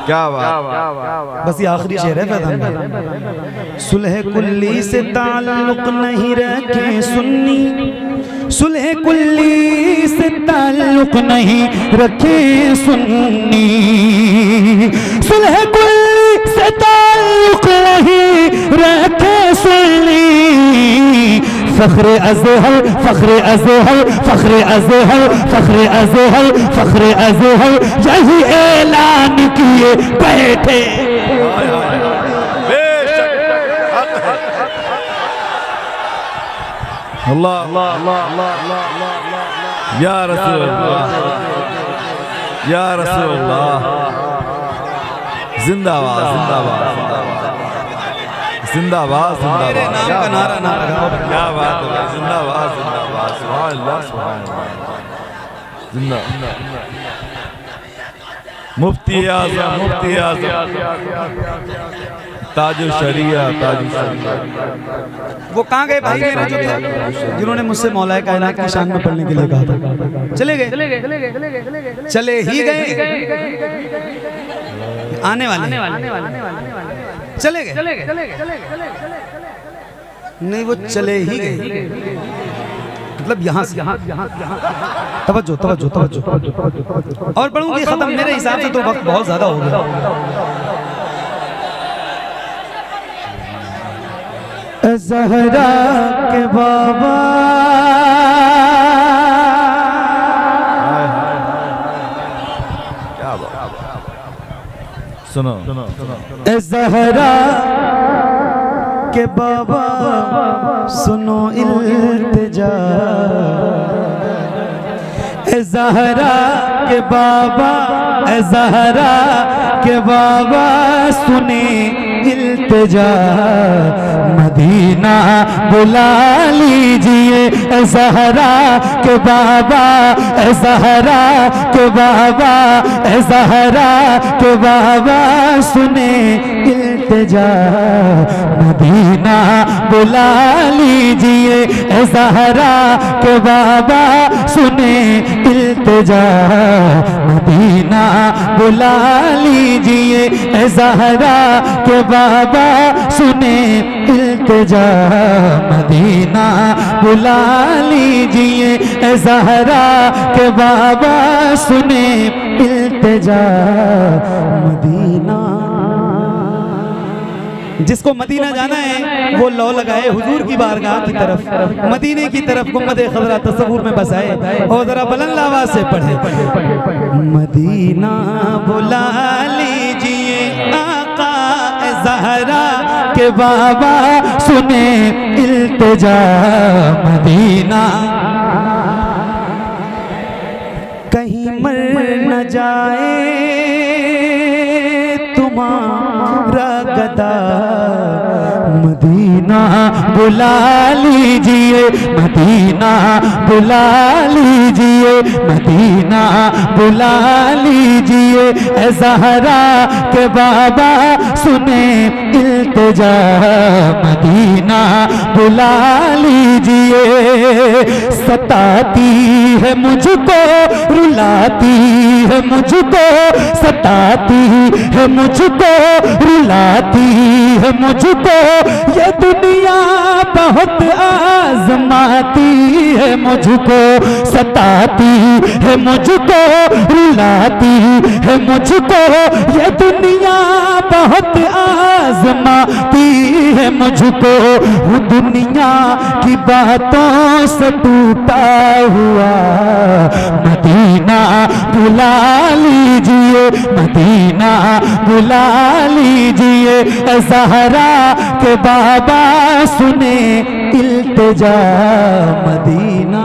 S2: क्या बात।
S1: बस ये आखिरी शेर है फैजान भाई। सुलह कुल्ली से ताल्लुक नहीं रखे सुन्नी, सुलह कुल्ली से
S3: ताल्लुक नहीं रखे सुन्नी, सुलह कुल से ताल्लुक नहीं रखे सुन्नी। फख्रे अज़हर, फख्रे अज़हर, फख्रे अज़हर, फख्रे अज़हर, फख्रे अज़हर यही ऐलान किए बैठे।
S2: अल्लाह या रसूल अल्लाह, या रसूल अल्लाह, जिंदाबाद जिंदाबाद जिंदाबाद जिंदाबाद।
S1: मेरे नाम का नारा ना लगाओ।
S2: क्या बात है, जिंदाबाद जिंदाबाद, सुभान अल्लाह सुभान अल्लाह, जिंदाबाद। मुफ्ती आज़म, मुफ्ती आज़म, ताजु शरिया, ताजु शरिया।
S1: वो कहाँ गए भाई मेरे जो थे, जिन्होंने मुझसे मौलाए कायनात की शान में पढ़ने के लिए कहा था? चले गए, चले ही गए, आने वाले चले गए, नहीं वो चले ही गए, मतलब यहाँ से तवज्जो तवज्जो तवज्जो। और पढ़ूंगी खत्म, मेरे हिसाब से तो वक्त बहुत ज्यादा हो गया।
S3: ज़हरा के बाबा
S2: क्या बात, सुनो सुनो सुनो,
S3: ज़हरा के बाबा सुनो इल्तिजा, ज़हरा के बाबा, ज़हरा के बाबा सुने इल्तिजा, मदीना बुला लीजिए ज़हरा के बाबा, ज़हरा के बाबा, ज़हरा के बाबा सुने इल्तिजा, मदीना बुला लीजिए ज़हरा के बाबा सुने इल्तिजा, मदीना बुला लीजिए ज़हरा के बाबा सुने इल्तिजा, मदीना बुला लीजिए ज़हरा के बाबा सुने इल्तिजा, मदीना। जिसको मदीना जाना है वो लौ लगाए हुजूर की बारगाह की तरफ, मदीने की तरफ गुम्बद खज़रा तस्वुर में बसाए और जरा बुलंद आवाज से पढ़े, मदीना बुला लीजिए आका ज़हरा के बाबा सुने इल्तिजा, मदीना। कहीं मर न जाए तुम्हारा गदा, मदीना बुला लीजिए, मदीना बुला लीजिए, मदीना बुला लीजिए ज़हरा के बाबा सुने इल्तिजा, मदीना बुला लीजिए। सताती है मुझको, रुलाती है मुझको, सताती है मुझको, रुलाती है मुझको, ये दुनिया बहुत आजमाती है मुझको, सताती है मुझको, रुलाती है मुझको, ये दुनिया बहुत आजमाती है मुझको, वो दुनिया की बातों से टूटा हुआ, मदीना बुला लीजिए, मदीना बुला लीजिए ज़हरा के बाबा सुने इल्तिजा, मदीना।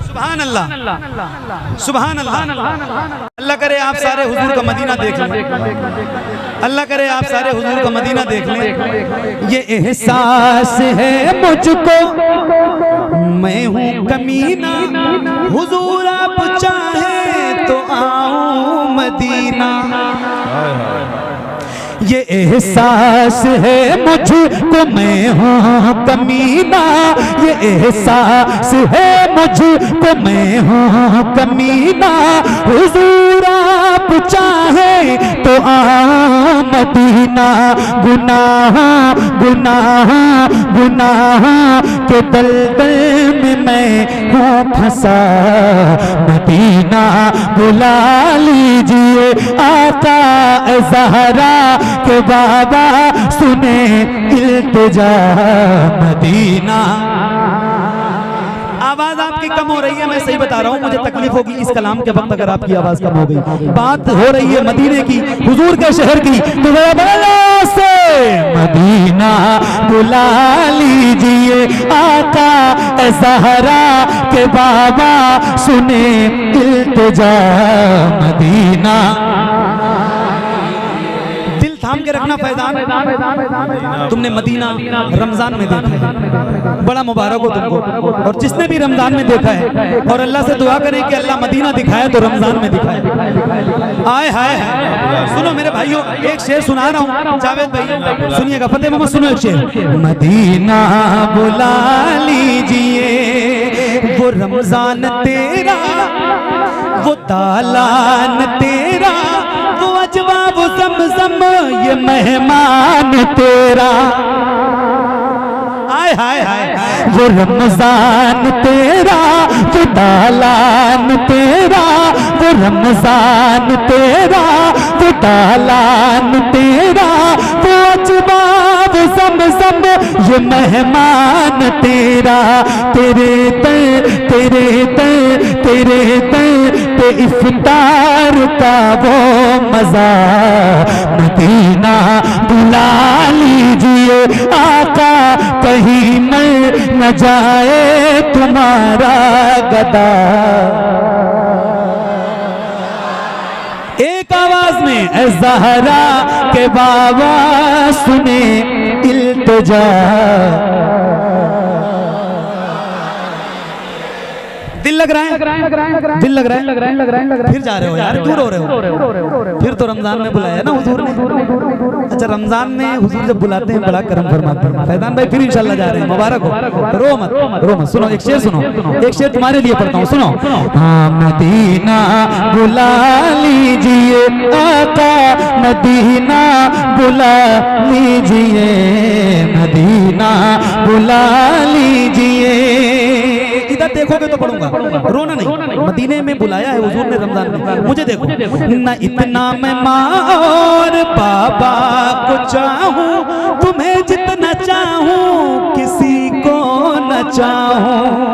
S1: सुभान अल्लाह, सुभान अल्लाह। अल्लाह करे आप सारे हुजूर का मदीना देख लें, अल्लाह करे आप सारे हुजूर का मदीना देख लें। ये एहसास है मुझको मैं हूँ कमीना, हुजूर आप चाहे तो आऊं मदीना। ये एहसास है मुझको मैं हूँ कमीना, ये एहसास है मुझको मैं हूँ कमीना, हुजूर आप चाहे तो आओ
S3: मदीना गुनाह गुनाह गुनाह के दलदल में मैं हूँ फंसा। मदीना बुला लीजिए आका ज़हरा के बाबा सुने इल्तिजा। मदीना
S1: आवाज आपकी कम हो रही है, मैं सही बता रहा हूँ, मुझे तकलीफ होगी इस कलाम के वक्त अगर आपकी आवाज कम हो गई। बात हो रही है मदीने की, हुजूर के शहर की, तो से
S3: मदीना बुला लीजिए आका ज़हरा के बाबा सुने इल्तिजा। मदीना
S1: दिल थाम के रखना फैजान, तुमने मदीना रमजान में देखा है, बड़ा मुबारक हो तुमको। और जिसने भी रमजान में देखा है और अल्लाह से दुआ करें कि अल्लाह मदीना दिखाए तो रमजान में दिखाए। आए हाय सुनो मेरे भाइयों, एक शेर सुना रहा हूँ, जावेद भाई सुनिएगा, फतेह मोहम्मद सुनो एक शेर।
S3: मदीना बुला लीजिए वो रमजान तेरा, वो तालान तेरा, वो अजवा वो ज़मज़म ये मेहमान तेरा।
S1: आए हाय हाय
S3: वो रमजान तेरा, वो तालान तेरा, वो रमजान तेरा, वो तालान तेरा, वो अजवा वो ज़मज़म ये मेहमान तेरा। तेरे दर तेरे दर तेरे दर पे इफ्तार का वो मज़ा। मदीना बुला लीजिए आका कहीं मर न जाए तुम्हारा गदा। एक आवाज में ए ज़हरा के बाबा सुने इल्तिजा।
S1: दिल लग रहा है, दिल लग रहा है, फिर जा रहे हो यार, क्यों रो रहे हो? फिर तो रमजान में बुलाया ना हुजूर ने। अच्छा रमजान में हुजूर जब बुलाते हैं बड़ा करम फरमाते हैं। फैजान भाई फिर इंशाल्लाह जा रहे हैं, मुबारक हो। रो मत रो मत, सुनो एक शेर सुनो, एक शेर तुम्हारे लिए पढ़ता हूँ, सुनो।
S3: हाँ मदीना बुला लीजिए आका, मदीना बुला लीजिए, मदीना बुला लीजिए।
S1: इधर देखोगे तो पढ़ूंगा, रोना नहीं। मदीने में बुलाया है हुजूर ने रमजान में, मुझे देखो।
S3: न इतना मैं माँ और बाबा को चाहूं, तुम्हें जितना चाहूं किसी को न चाहूं।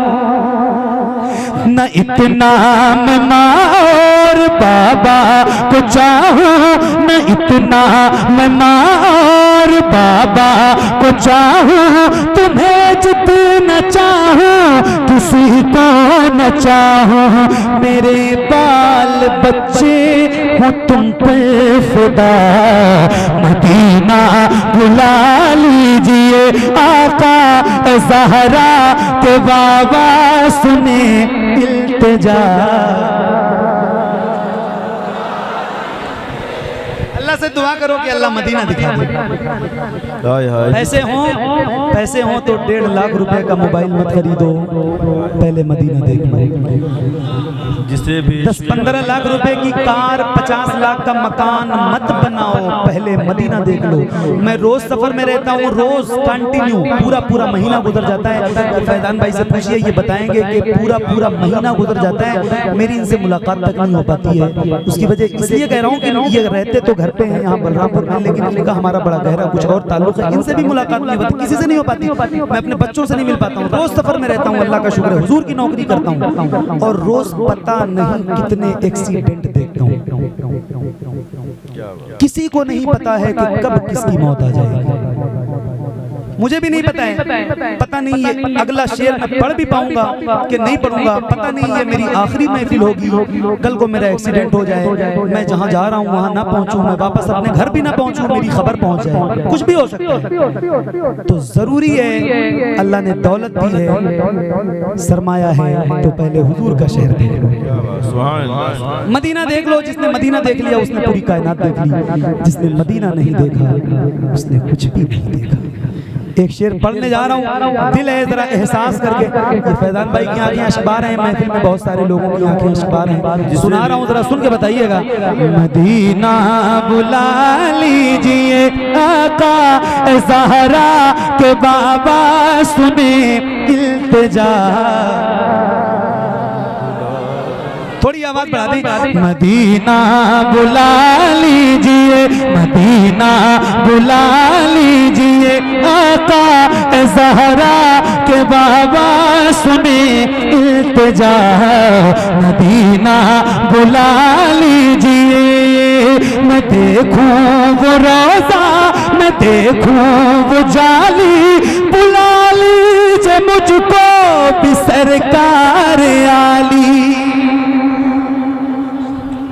S3: न इतना मैं माँ और बाबा को चाहूं, न इतना मैं माँ और बाबा को चाहूं, तुम्हें जितना चाहूं किसी को न चाहूं। मेरे बाल बच्चे हो तुम पर फिदा, मदीना बुला लीजिए आका ज़हरा के बाबा सुने इल्तिजा।
S1: अल्लाह से दुआ करो कि अल्लाह मदीना दिखा दे। पैसे हो तो 1.5 लाख रुपए का मोबाइल मत खरीदो, पहले मदीना देख लो।
S2: जिसे भी
S1: 10-15 लाख रुपए की कार, 50 लाख का मकान मत बनाओ, पहले मदीना देख लो। मैं रोज सफर में रहता हूँ, रोज कंटिन्यू पूरा महीना गुजर जाता है। फैजान भाई से पूछिए, ये बताएंगे कि पूरा महीना गुजर जाता है, मेरी इनसे मुलाकात तक नहीं हो पाती है। उसकी वजह इसलिए कह रहा हूँ कि ये रहते तो घर पे हैं यहाँ बलरामपुर में, लेकिन इनका हमारा बड़ा गहरा कुछ और ताल्लुक है, इनसे भी मुलाकात नहीं होती, किसी से नहीं हो पाती। मैं अपने बच्चों से नहीं मिल पाता हूँ, रोज सफर में रहता हूँ, अल्लाह का शुक्र है, हुजूर की नौकरी करता हूँ, और रोज पता नहीं कितने एक्सीडेंट देखता हूँ। किसी को नहीं पता है कि कब किसकी मौत आ जाएगी, मुझे भी नहीं पता है। पता नहीं ये अगला शेर मैं पढ़ भी पाऊंगा कि नहीं पढ़ूंगा, पता नहीं ये मेरी आखिरी महफिल होगी, कल को मेरा एक्सीडेंट हो जाए, मैं जहां जा रहा हूं वहां ना पहुंचूं, मैं वापस अपने घर भी ना पहुंचूं, मेरी खबर पहुंच जाए, कुछ भी हो सकता है। तो जरूरी है, अल्लाह ने दौलत दी है, सरमाया है, तो पहले हुजूर का शहर देख लो, मदीना देख लो। जिसने मदीना देख लिया उसने पूरी कायनात देख ली, जिसने मदीना नहीं देखा उसने कुछ भी नहीं देखा। एक शेर पढ़ने जा रहा हूँ, दिल है जरा एहसास करके। ये फैजान भाई की आंखें अशबार हैं, महफिल में बहुत सारे लोगों की आंखें अशबार हैं, सुना रहा हूँ, जरा सुन के बताइएगा।
S3: मदीना बुला लीजिए आका ज़हरा के बाबा सुने इल्तिजा।
S1: थोड़ी आवाज बढ़ा दी।
S3: मदीना बुला लीजिए, मदीना बुला लीजिए, आका ज़हरा के बाबा सुने इल्तिजा। मदीना बुला लीजिए, मैं देखूं वो रोज़ा, मैं देखूं वो जाली, बुला लीजिए मुझको भी सरकार आली।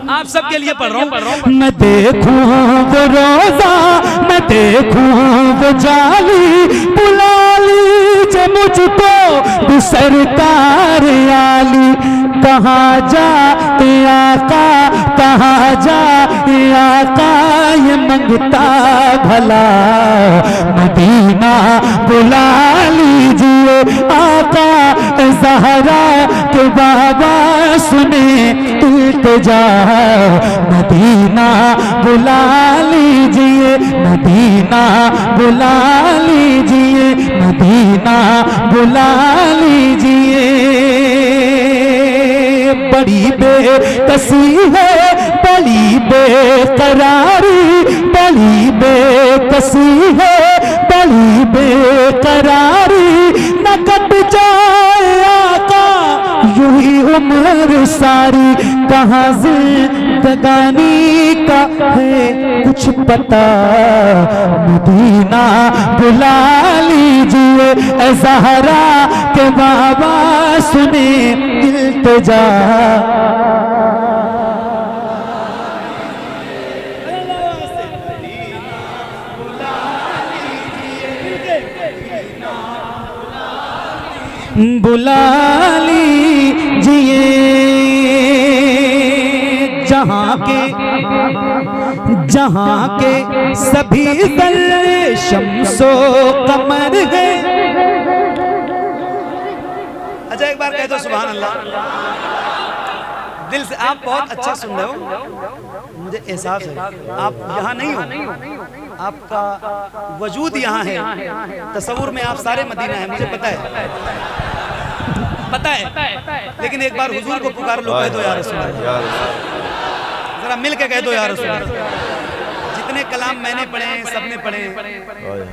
S1: आप सबके लिए पढ़ रहा हूँ।
S3: मैं देखूं वो रोज़ा, मैं देखूं वो जाली, बुला लीजिए मुझको भी सरकार आली। कहाँ जा आका, कहाँ जा आका, ये मंगता भला मदीना बुला लीजिए, आका ज़हरा के बाबा सुने इल्तिजा। मदीना बुला लीजिए, मदीना बुला लीजिए, मदीना बुला लीजिए। बड़ी बेकसी है, बड़ी बेकरारी, बड़ी बेकसी है, बड़ी बेकरारी, न कट जाए आका यूं ही उम्र सारी। कहाँ जिंदगानी का है कुछ पता, मदीना बुला लीजिए, ज़हरा के बाबा सुने इल्तिजा। बुला लीजिए, जहाँ के सभी ज़र्रे शम्सो कमर है।
S1: अच्छा एक बार कह दो सुभान अल्लाह दिल से। आप बहुत अच्छा सुन रहे हो, मुझे एहसास है। आप यहाँ नहीं हो, आपका वजूद यहाँ है। तस्वुर में आप सारे मदीना हैं, मुझे पता है, पता है। लेकिन एक बार हुजूर को पुकार लो, कह दो या रसूल अल्लाह। जरा मिल के कह दो या रसूल अल्लाह। जितने कलाम मैंने पढ़े हैं, सबने पढ़े,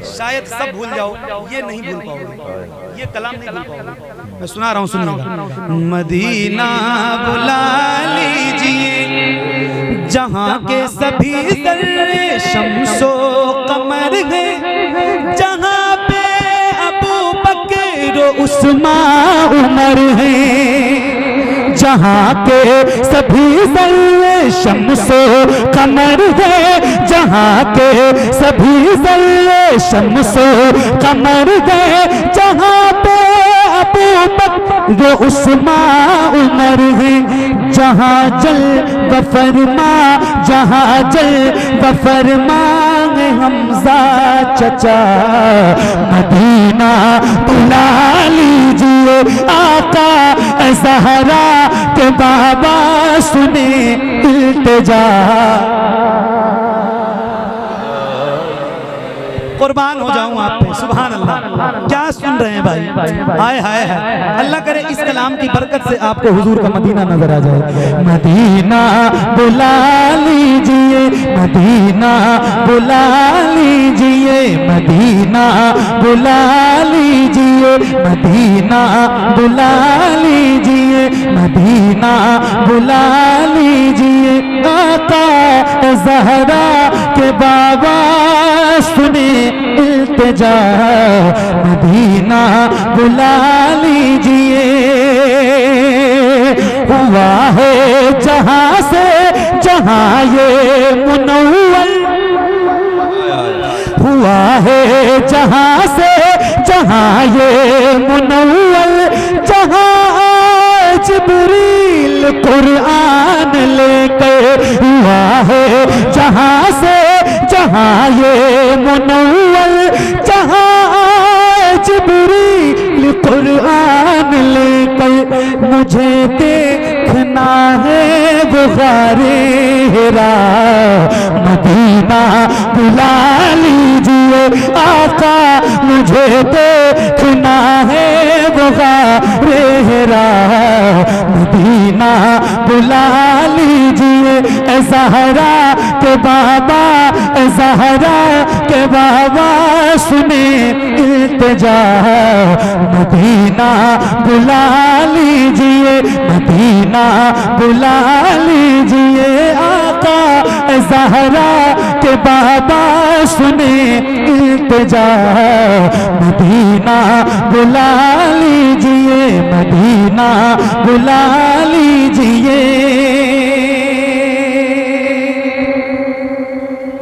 S1: शायद सब भूल जाओ, ये नहीं भूल पाओगे, ये कलाम नहीं भूल पाओगे। मैं सुना रहा हूँ, सुनिएगा। मदीना बुला लीजिए, जहाँ के सभी ज़र्रे शम्सो कमर है, जहाँ पे अबू बकर उस्मान उमर है, जहाँ के सभी ज़र्रे शम्सो कमर है, जहाँ के सभी ज़र्रे शम्सो कमर है, जहाँ पे अबू बकर उस्मान उमर है, जहाँ जल बफरमा, जहाँ जल बफरमा हमजा चचा। मदीना बुला लीजिए, आका ज़हरा के बाबा सुने इल्तिजा। कुर्बान हो जाऊं आप पे, सुभान अल्लाह। क्या सुन रहे हैं भाई, हाय हाय हाय। अल्लाह करे इस कलाम की बरकत से आपको हुजूर का मदीना नजर आ जाए।
S3: मदीना बुला लीजिए, मदीना बुला लीजिए, मदीना बुला लीजिए, मदीना बुला लीजिए, मदीना बुला लीजिए, आका ज़हरा के बाबा सुने इल्तिजा। मदीना बुला लीजिए, हुआ है जहाँ से जहाँ ये मुनव्वल, हुआ है जहाँ से जहाँ ये मुनव्वल, जहाँ जिब्रील कुरान लेकर, हुआ है जहाँ से जहाँ ये मुनव्वल, जहाँ जिब्रील कुरान लेकर। मुझे देखना है वो गारे हिरा, मदीना बुला लीजिए, देखना है वो गारे हिरा, मदीना बुला लीजिए ए ज़हरा के बाबा, ए ज़हरा के बाबा सुने इल्तिजा, मदीना बुला लीजिए, मदीना बुला लीजिए आका ए ज़हरा के बाबा सुने इल्तिजा, मदीना बुला लीजिए, मदीना बुला लीजिए।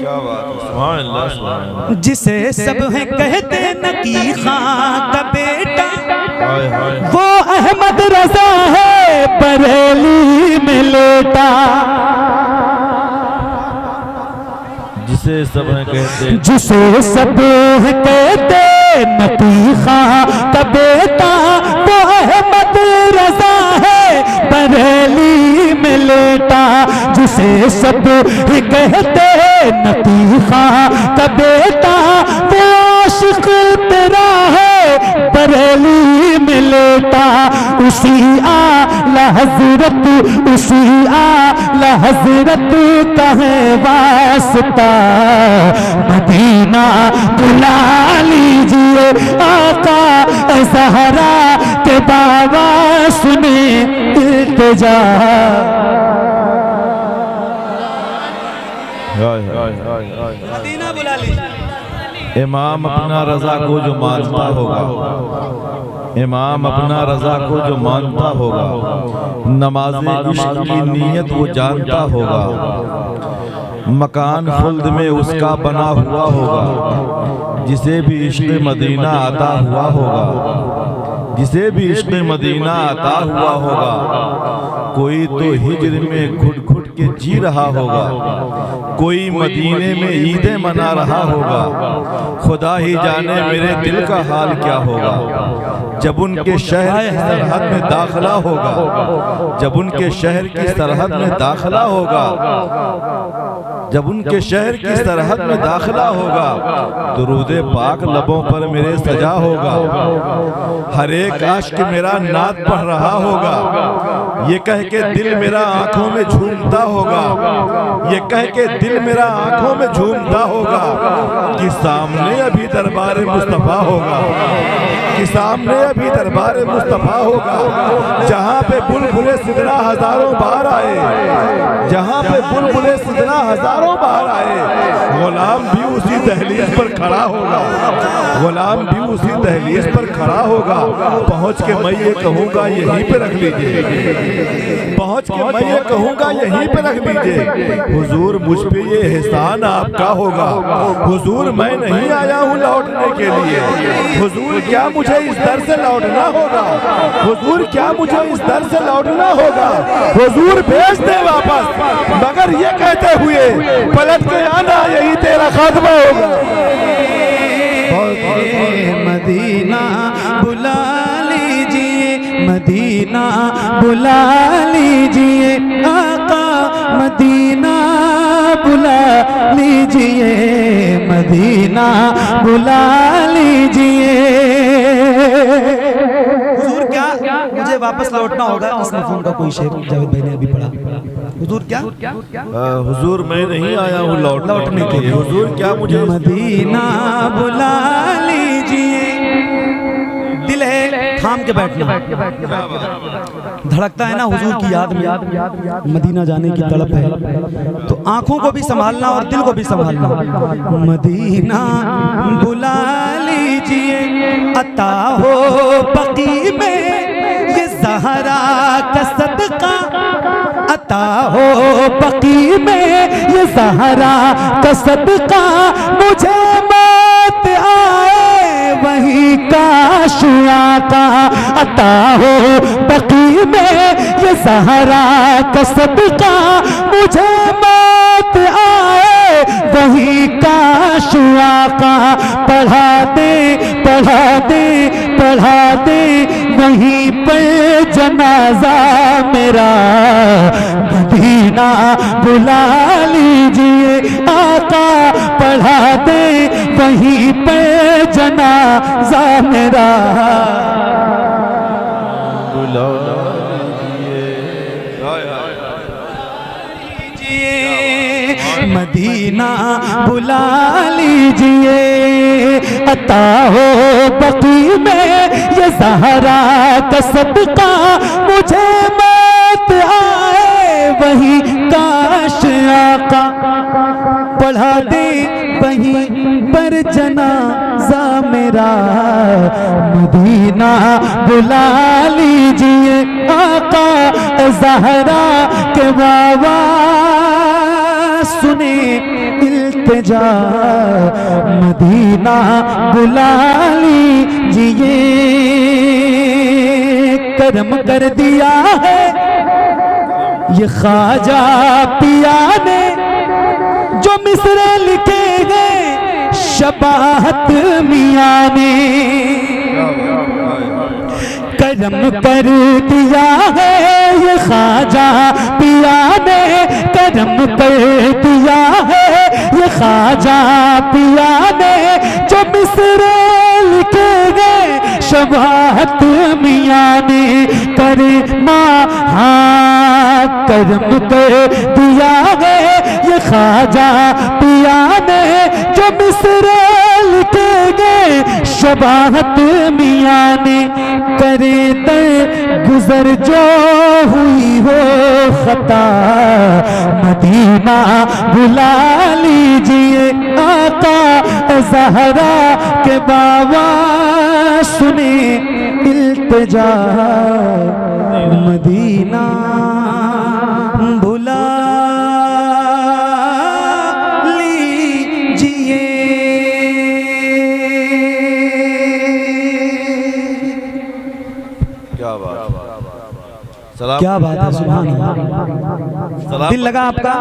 S2: क्या बात है, सुभान अल्लाह, सुभान अल्लाह।
S1: जिसे सब है कहते नकी खां का बेटा,
S2: हाय हाय।
S3: वो अहमद रजा है बरेली में लेटा,
S2: जिसे सब है कहते,
S3: जिसे सब है कहते नकी खां का बेटा, वो अहमद रजा है बरेली में लेटा, जिसे सब है कहते नकी खां का बेटा, वो आशिक तेरा है बरेली में लेटा, उसी आला हजरत, उसी आला हजरत का है वास्ता, मदीना बुला लीजिए आका ए ज़हरा के बाबा सुने इल्तिजा।
S2: हाय हाय हाय हाय।
S1: मदीना बुला लीजिए।
S2: इमाम अपना रजा को जो मानता होगा, इमाम अपना रजा को जो मानता होगा, नमाज़े इश्क की नीयत वो जानता होगा, मकान खुल्द में उसका बना हुआ होगा, जिसे भी इश्क मदीना आता हुआ होगा, जिसे भी इश्क मदीना आता हुआ होगा, कोई तो हिज्र में घुट घुट के जी रहा होगा, कोई मदीने में ईदें मना रहा होगा, खुदा ही जाने मेरे दिल का हाल क्या होगा, जब उनके शहर की सरहद में दाखिला होगा, जब उनके शहर की सरहद में दाखिला होगा, जब उनके शहर की सरहद में दाखिला होगा, दुरूदे पाक लबों पर मेरे सजा होगा, हर एक आशिक मेरा नात पढ़ रहा होगा, ये कह के दिल मेरा आंखों में झूमता होगा, ये कह के दिल मेरा आंखों में झूमता होगा, कि सामने अभी दरबार मुस्तफा होगा, कि सामने अभी दरबार मुस्तफा होगा, जहाँ पे बुलबुले सिदरा हजारों बार आए, जहाँ पे बुलबुले सिदरा हजारों बार आए, गुलाम भी उसी दहलीज पर खड़ा होगा, गुलाम भी उसी दहलीज पर खड़ा होगा, पहुँच के मैं ये कहूँगा यहीं पे रख लीजिए, पहुँच के मैं ये कहूँगा यहीं पे रख लीजिए, हुजूर मुझ पे ये एहसान आपका होगा, हुजूर मैं नहीं आया हूँ लौटने के लिए, हुजूर क्या मुझे इस दर से लौटना होगा, हुजूर क्या मुझे इस दर से लौटना होगा, हुजूर भेज दे वापस, मगर ये कहते हुए पलट के आना यही तेरा खात्मा होगा।
S1: मदीना बुला लीजिए, मदीना बुला लीजिए आका, मदीना बुला लीजिए, मदीना बुला लीजिए। हुजूर क्या मुझे वापस लौटना होगा, इस मफ़हूम का कोई शेर जावेद भाई ने अभी पढ़ा। हुजूर क्या,
S2: हुजूर मैं नहीं आया हूँ लौटने के लिए, हुजूर क्या मुझे
S1: मदीना बुला लीजिए। दिल है थाम के बैठना, धड़कता है ना हुजूर की याद में, मदीना जाने की तड़प है, तो आंखों को भी संभालना और दिल को भी संभालना। मदीना बुला लीजिए, अता हो बकी में ये ज़हरा का सदका, अता हो बकी में ये ज़हरा का सदका, मुझे मौत आए वही का शुआ का, अता हो बकी में ये ज़हरा का सदका, मुझे मौत आए वही का शुआ का, पढ़ा दे पढ़ा दे पढ़ा दे वहीं पर जनाजा मेरा, मदीना बुला लीजिए आका, पढ़ा दे वहीं पर
S3: जनाजा मेरा
S2: बुला
S3: लीजिए, मदीना बुला लीजिए, अता हो बकी में ये ज़हरा का सदका, मुझे मौत आए वही काश आका, पढ़ा दे वहीं पर जनाजा मेरा, मदीना बुला लीजिए आका ज़हरा के बाबा, सुने इल्तिजा, मदीना बुला लीजिए, करम कर दिया है ये ख्वाजा पिया ने, जो मिसरे लिखे गए शबाहत मियां ने, करम कर दिया है ये ख्वाजा पिया ने, करम कर दिया है ये ख्वाजा पिया ने, जो मिसरे लिखे गए शबाहत मियां ने, करे करम कर दिया है ये ख्वाजा पिया ने, जो मिसरे लिखे गए शबाहत मियां ने, करे दर गुजर जो हुई हो खता, मदीना बुला लीजिए आका ज़हरा के बाबा, सुने इल्तिजा, मदीना बुला लीजिए।
S2: क्या बात,
S3: क्या बात है, सुभान अल्लाह। दिल लगा आपका,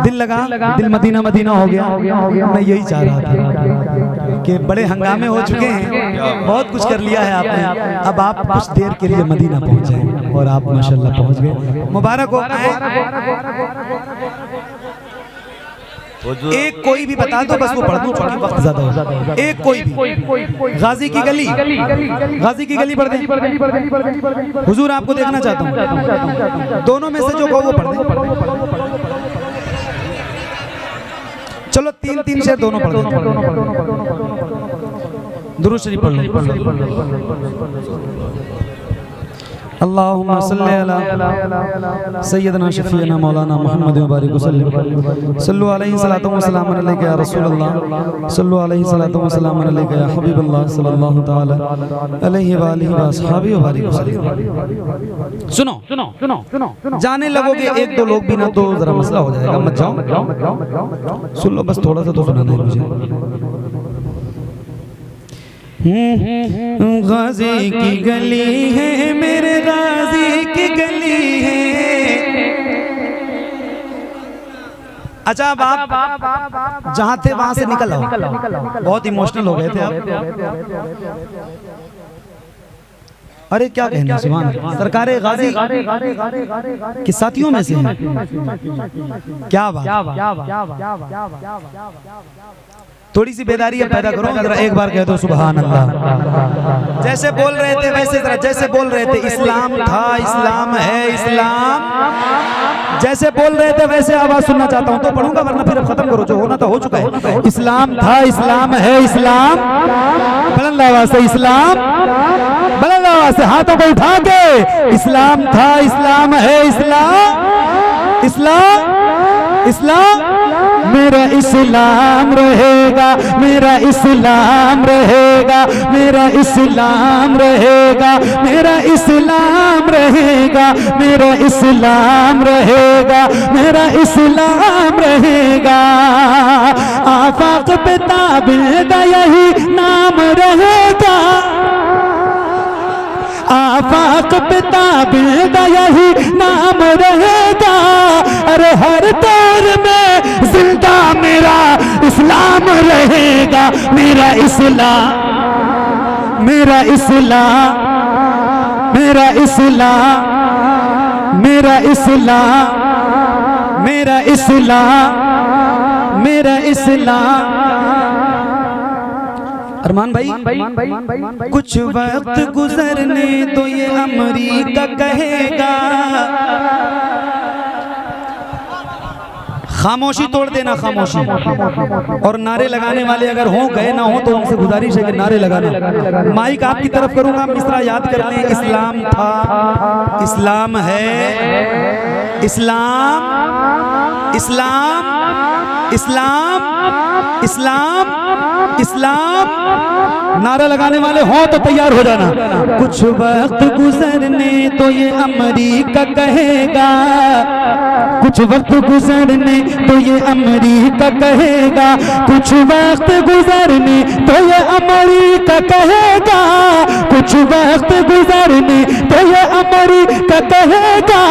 S3: दिल लगा, दिल मदीना मदीना हो गया। मैं यही चाह रहा था कि बड़े हंगामे हो चुके हैं, बहुत कुछ कर लिया है आपने, अब आप कुछ देर के लिए मदीना पहुंच जाए, और आप माशाल्लाह पहुंच गए, मुबारक हो। एक कोई भी बता दो, बस वो पढ़ दूं क्योंकि वक्त ज्यादा हो। एक कोई भी, गाजी की गली, गाजी की गली पढ़ दें। हुजूर आपको देखना चाहता हूँ, दोनों में से जो कहो वो पढ़ दें। चलो तीन तीन शेर दोनों पढ़ दें। दुरूद शरीफ पढ़ लो। अल्लाहुम्मा सल्ली अला सय्यदना शफीअना मौलाना मुहम्मद व बारिक वसल्लम, सल्लु अलैहि सलातु व सलाम अलैका या रसूल अल्लाह, सल्लु अलैहि सलातु व सलाम अलैका या हबीब अल्लाह सल्लल्लाहु तआला अलैहि व आलिहि व अस्हाबी व बारिक वसल्लम। सुनो सुनो सुनो सुनो, जाने लगोगे एक दो लोग भी ना तो जरा मसला हो जाएगा, मत जाओ, सुन लो बस, थोड़ा सा तो सुनाना है मुझे। गाजी की गली है मेरे गाजी की गली है। अच्छा अब आप जहां थे वहां से निकल आओ, बहुत इमोशनल हो गए थे आप। अरे क्या कहना, सुभान अल्लाह, सरकारे गाजी के साथियों में से हैं। क्या बात, थोड़ी सी बेदारी पैदा करो, जरा एक बार कह दो सुभान अल्लाह। जैसे बोल रहे थे वैसे, जरा जैसे बोल रहे थे इस्लाम था, इस्लाम है, इस्लाम, जैसे बोल रहे थे वैसे आवाज सुनना चाहता हूँ, तो पढ़ूंगा, वरना फिर अब खत्म करो, जो होना था हो चुका है। इस्लाम था, इस्लाम है, इस्लाम, बुलंद आवाज से इस्लाम, बुलंद आवाज से हाथों को उठा के, इस्लाम था, इस्लाम है, इस्लाम, इस्लाम, इस्लाम, मेरा इस्लाम रहेगा, मेरा इस्लाम रहेगा, मेरा इस्लाम रहेगा, मेरा इस्लाम रहेगा, मेरा इस्लाम रहेगा, मेरा इस्लाम रहेगा। आफाक पे ताबिदा यही नाम रहेगा, आफाक पे ताबिदा यही नाम रहेगा। अरे हर दौर में जिंदा मेरा इस्लाम रहेगा, मेरा इस्लाम, मेरा इस्लाम, मेरा इस्लाम, मेरा इस्लाम, मेरा इस्लाम, मेरा इस्लाम।
S1: अरमान भाई, कुछ वक्त गुजरने तो ये अमरीका कहेगा। खामोशी तोड़ देना, खामोशी। और नारे लगाने वाले अगर हो गए ना हो तो उनसे गुजारिश है कि नारे लगाना। माइक आपकी तरफ करूंगा, मिसरा याद कर लें। इस्लाम था, इस्लाम है, इस्लाम, इस्लाम, इस्लाम, इस्लाम, इस्लाम। नारा लगाने वाले हों तो तैयार हो जाना। कुछ वक्त गुजरने तो ये अमरीका कहेगा, कुछ वक्त गुजरने तो ये अमरीका कहेगा, कुछ वक्त गुजरने तो ये अमरीका कहेगा, कुछ वक्त गुजरने तो ये अमरीका कहेगा।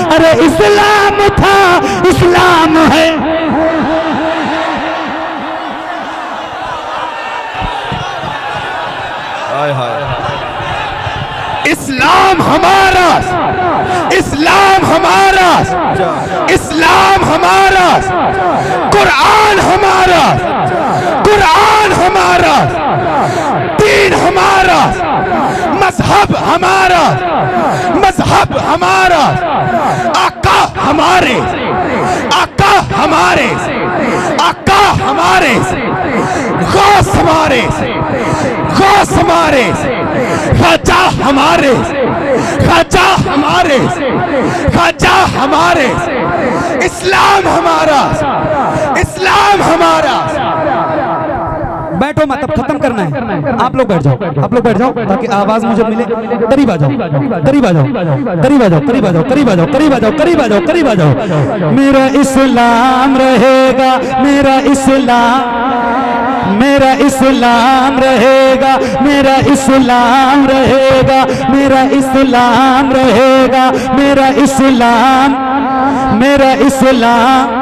S1: अरे इस्लाम था, इस्लाम है।
S3: इस्लाम हमारा, इस्लाम हमारा, इस्लाम हमारा, कुरान हमारा, कुरान हमारा, दीन हमारा, मजहब हमारा, मजहब हमारा, आका हमारे, आका हमारे, आका हमारे, गौस हमारे, गौस हमारे, ख्वाजा हमारे, ख्वाजा हमारे, ख्वाजा हमारे, इस्लाम हमारा, इस्लाम हमारा।
S1: बैठो मत, अब खत्म करना है। आप लोग बैठ जाओ, आप लोग बैठ जाओ ताकि आवाज मुझे मिले। करीब आ जाओ, करीब आ जाओ, करीब आ जाओ, करीब आ जाओ, करीब आ जाओ, करीब आ जाओ, करीब आ जाओ, करीब आ जाओ। मेरा इस्लाम रहेगा, मेरा इस्लाम, मेरा इस्लाम रहेगा, मेरा इस्लाम रहेगा, मेरा इस्लाम रहेगा, मेरा इस्लाम, मेरा इस्लाम,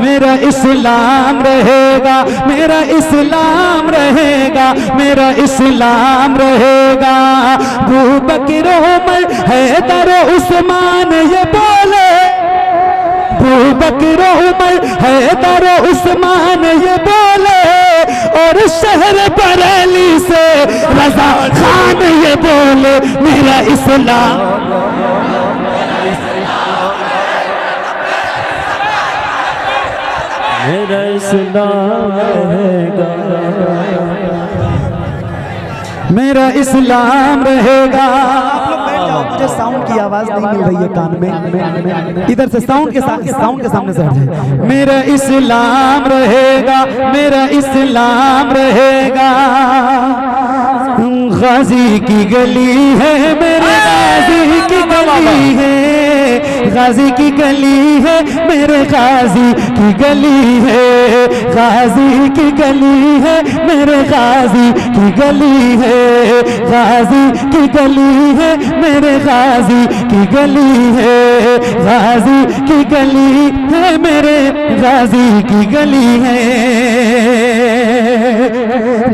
S1: मेरा इस्लाम रहेगा, मेरा इस्लाम रहेगा, मेरा इस्लाम रहेगा। अबू बकर उमर हैदर उस्मान ये बोले, अबू बकर उमर हैदर उस्मान ये बोले, और शहर बरेली से रजा खान ये बोले, मेरा इस्लाम,
S4: मेरा इस्लाम रहेगा,
S1: मेरा इस्लाम रहेगा। आप लोग बैठ जाओ, मुझे साउंड की आवाज नहीं मिल रही है कान में। इधर से साउंड के साथ, साउंड के सामने से हट जाए। मेरा इस्लाम रहेगा, मेरा इस्लाम रहेगा। गाजी की गली है, मेरे गाजी की गली है, गाजी की गली है, मेरे गाजी की गली है, गाजी की गली है, मेरे गाजी की गली है, गाजी की गली है, मेरे गाजी की गली है, गाजी की गली है, मेरे गाजी की गली है।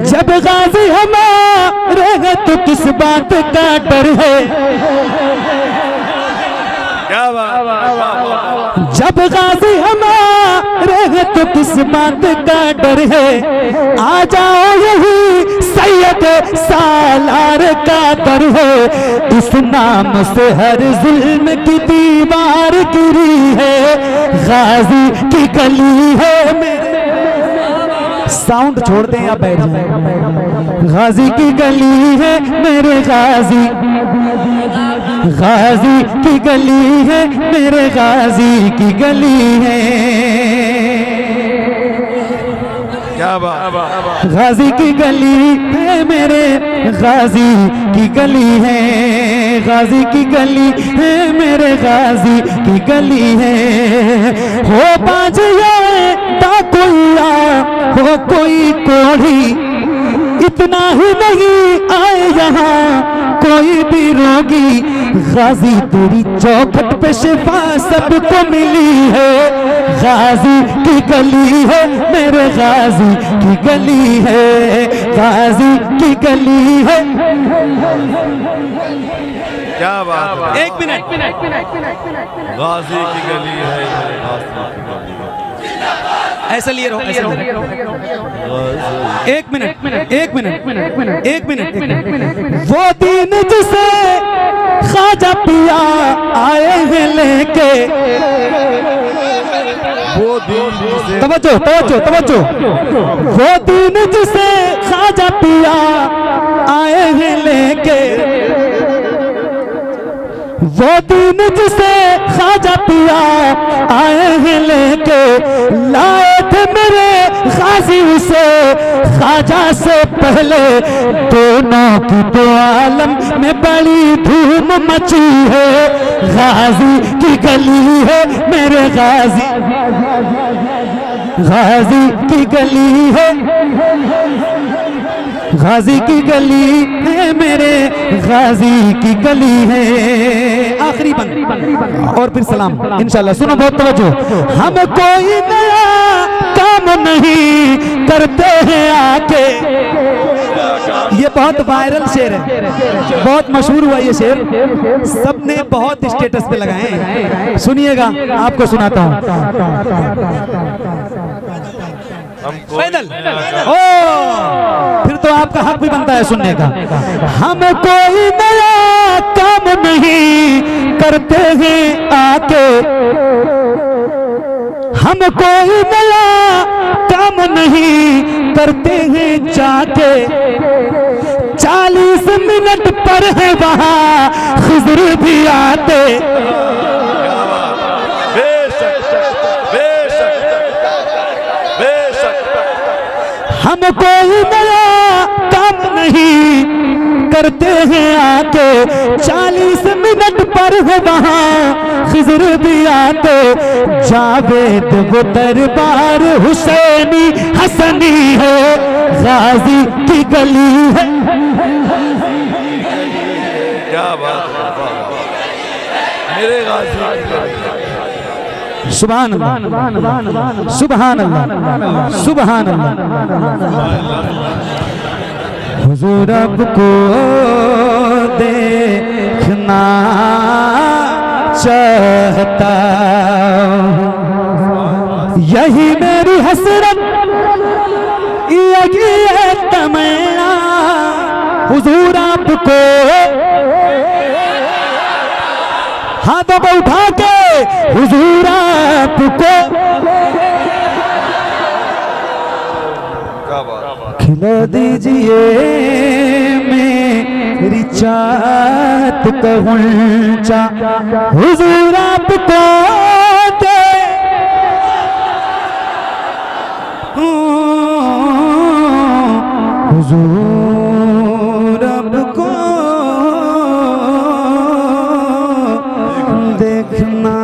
S1: जब गाजी हमारे है तो किस बात का डर है,
S2: क्या बात।
S1: जब गाजी हमारे है तो किस बात का डर है। आ जाओ यही सैयद सालार का दर है, इस नाम से हर जुल्म की दीवार गिरी है, गाजी की गली है मेरे। साउंड छोड़ दें या बैठ जाएं। गाजी की गली है मेरे गाजी, गाजी की गली है मेरे गाजी की गली है।
S2: क्या बात।
S1: गाजी की गली है मेरे गाजी की गली है, गाजी की गली है मेरे गाजी की गली है। हो बाजिया ताकुया हो कोई कोढ़ी, इतना ही नहीं आए यहाँ कोई भी रोगी। गाजी तेरी चौखट पे शिफा सबको मिली है, गाजी की गली है मेरे गाजी की गली है, गाजी की गली है।
S2: क्या बात।
S1: एक मिनट,
S2: गाजी की गली है, गाजी की गली है।
S1: ऐसा लिए रहो, ऐसा लिए रहो। एक मिनट।
S3: वो दिन जिसे ख्वाजा पिया आए हैं लेके,
S2: वो दिन जिसे
S3: तवज्जो। वो दिन जिसे ख्वाजा पिया आए हैं लेके, वो दिन जिसे ख्वाजा पिया आए हैं लेके, लाए थे मेरे गाजी उसे ख्वाजा से पहले। दोनों की दो आलम में बड़ी धूम मची है, गाजी की गली है मेरे गाजी, गाजी की गली है, गाजी की गली है मेरे गाजी की गली है। आखिरी बंद और फिर सलाम इंशाल्लाह। सुनो बहुत तवज्जो। हम कोई नया काम नहीं करते हैं आके, ये बहुत वायरल शेर है, बहुत मशहूर हुआ ये शेर, सबने बहुत स्टेटस पे लगाए हैं। सुनिएगा, आपको सुनाता हूँ। पैदल ओ, फिर तो आपका हक भी बनता है सुनने का। हम कोई नया काम नहीं करते हैं आके, हम कोई नया काम नहीं करते हैं जाके। 40 मिनट पर है वहाँ खिज़र भी आते। हम कोई नया काम नहीं करते हैं आके, 40 मिनट पर है वहाँ खिज़र भी आते। जावेद वो दरबार हुसैनी हसनी है, गाजी की गली है।
S2: क्या बात है मेरे गाजी।
S3: सुभान अल्लाह, सुभान अल्लाह, सुभान अल्लाह। हुजूर आपको देखना चाहता, यही मेरी हसरत, यही है तमन्ना। हुजूर आपको हाथों को उठा के हुजूर आपको खिला दीजिए मेरी चाहत का गुंचा। हुजूर आपको दे हुजूर आपको देखना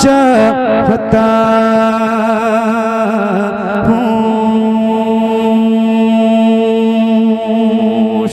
S3: चाहता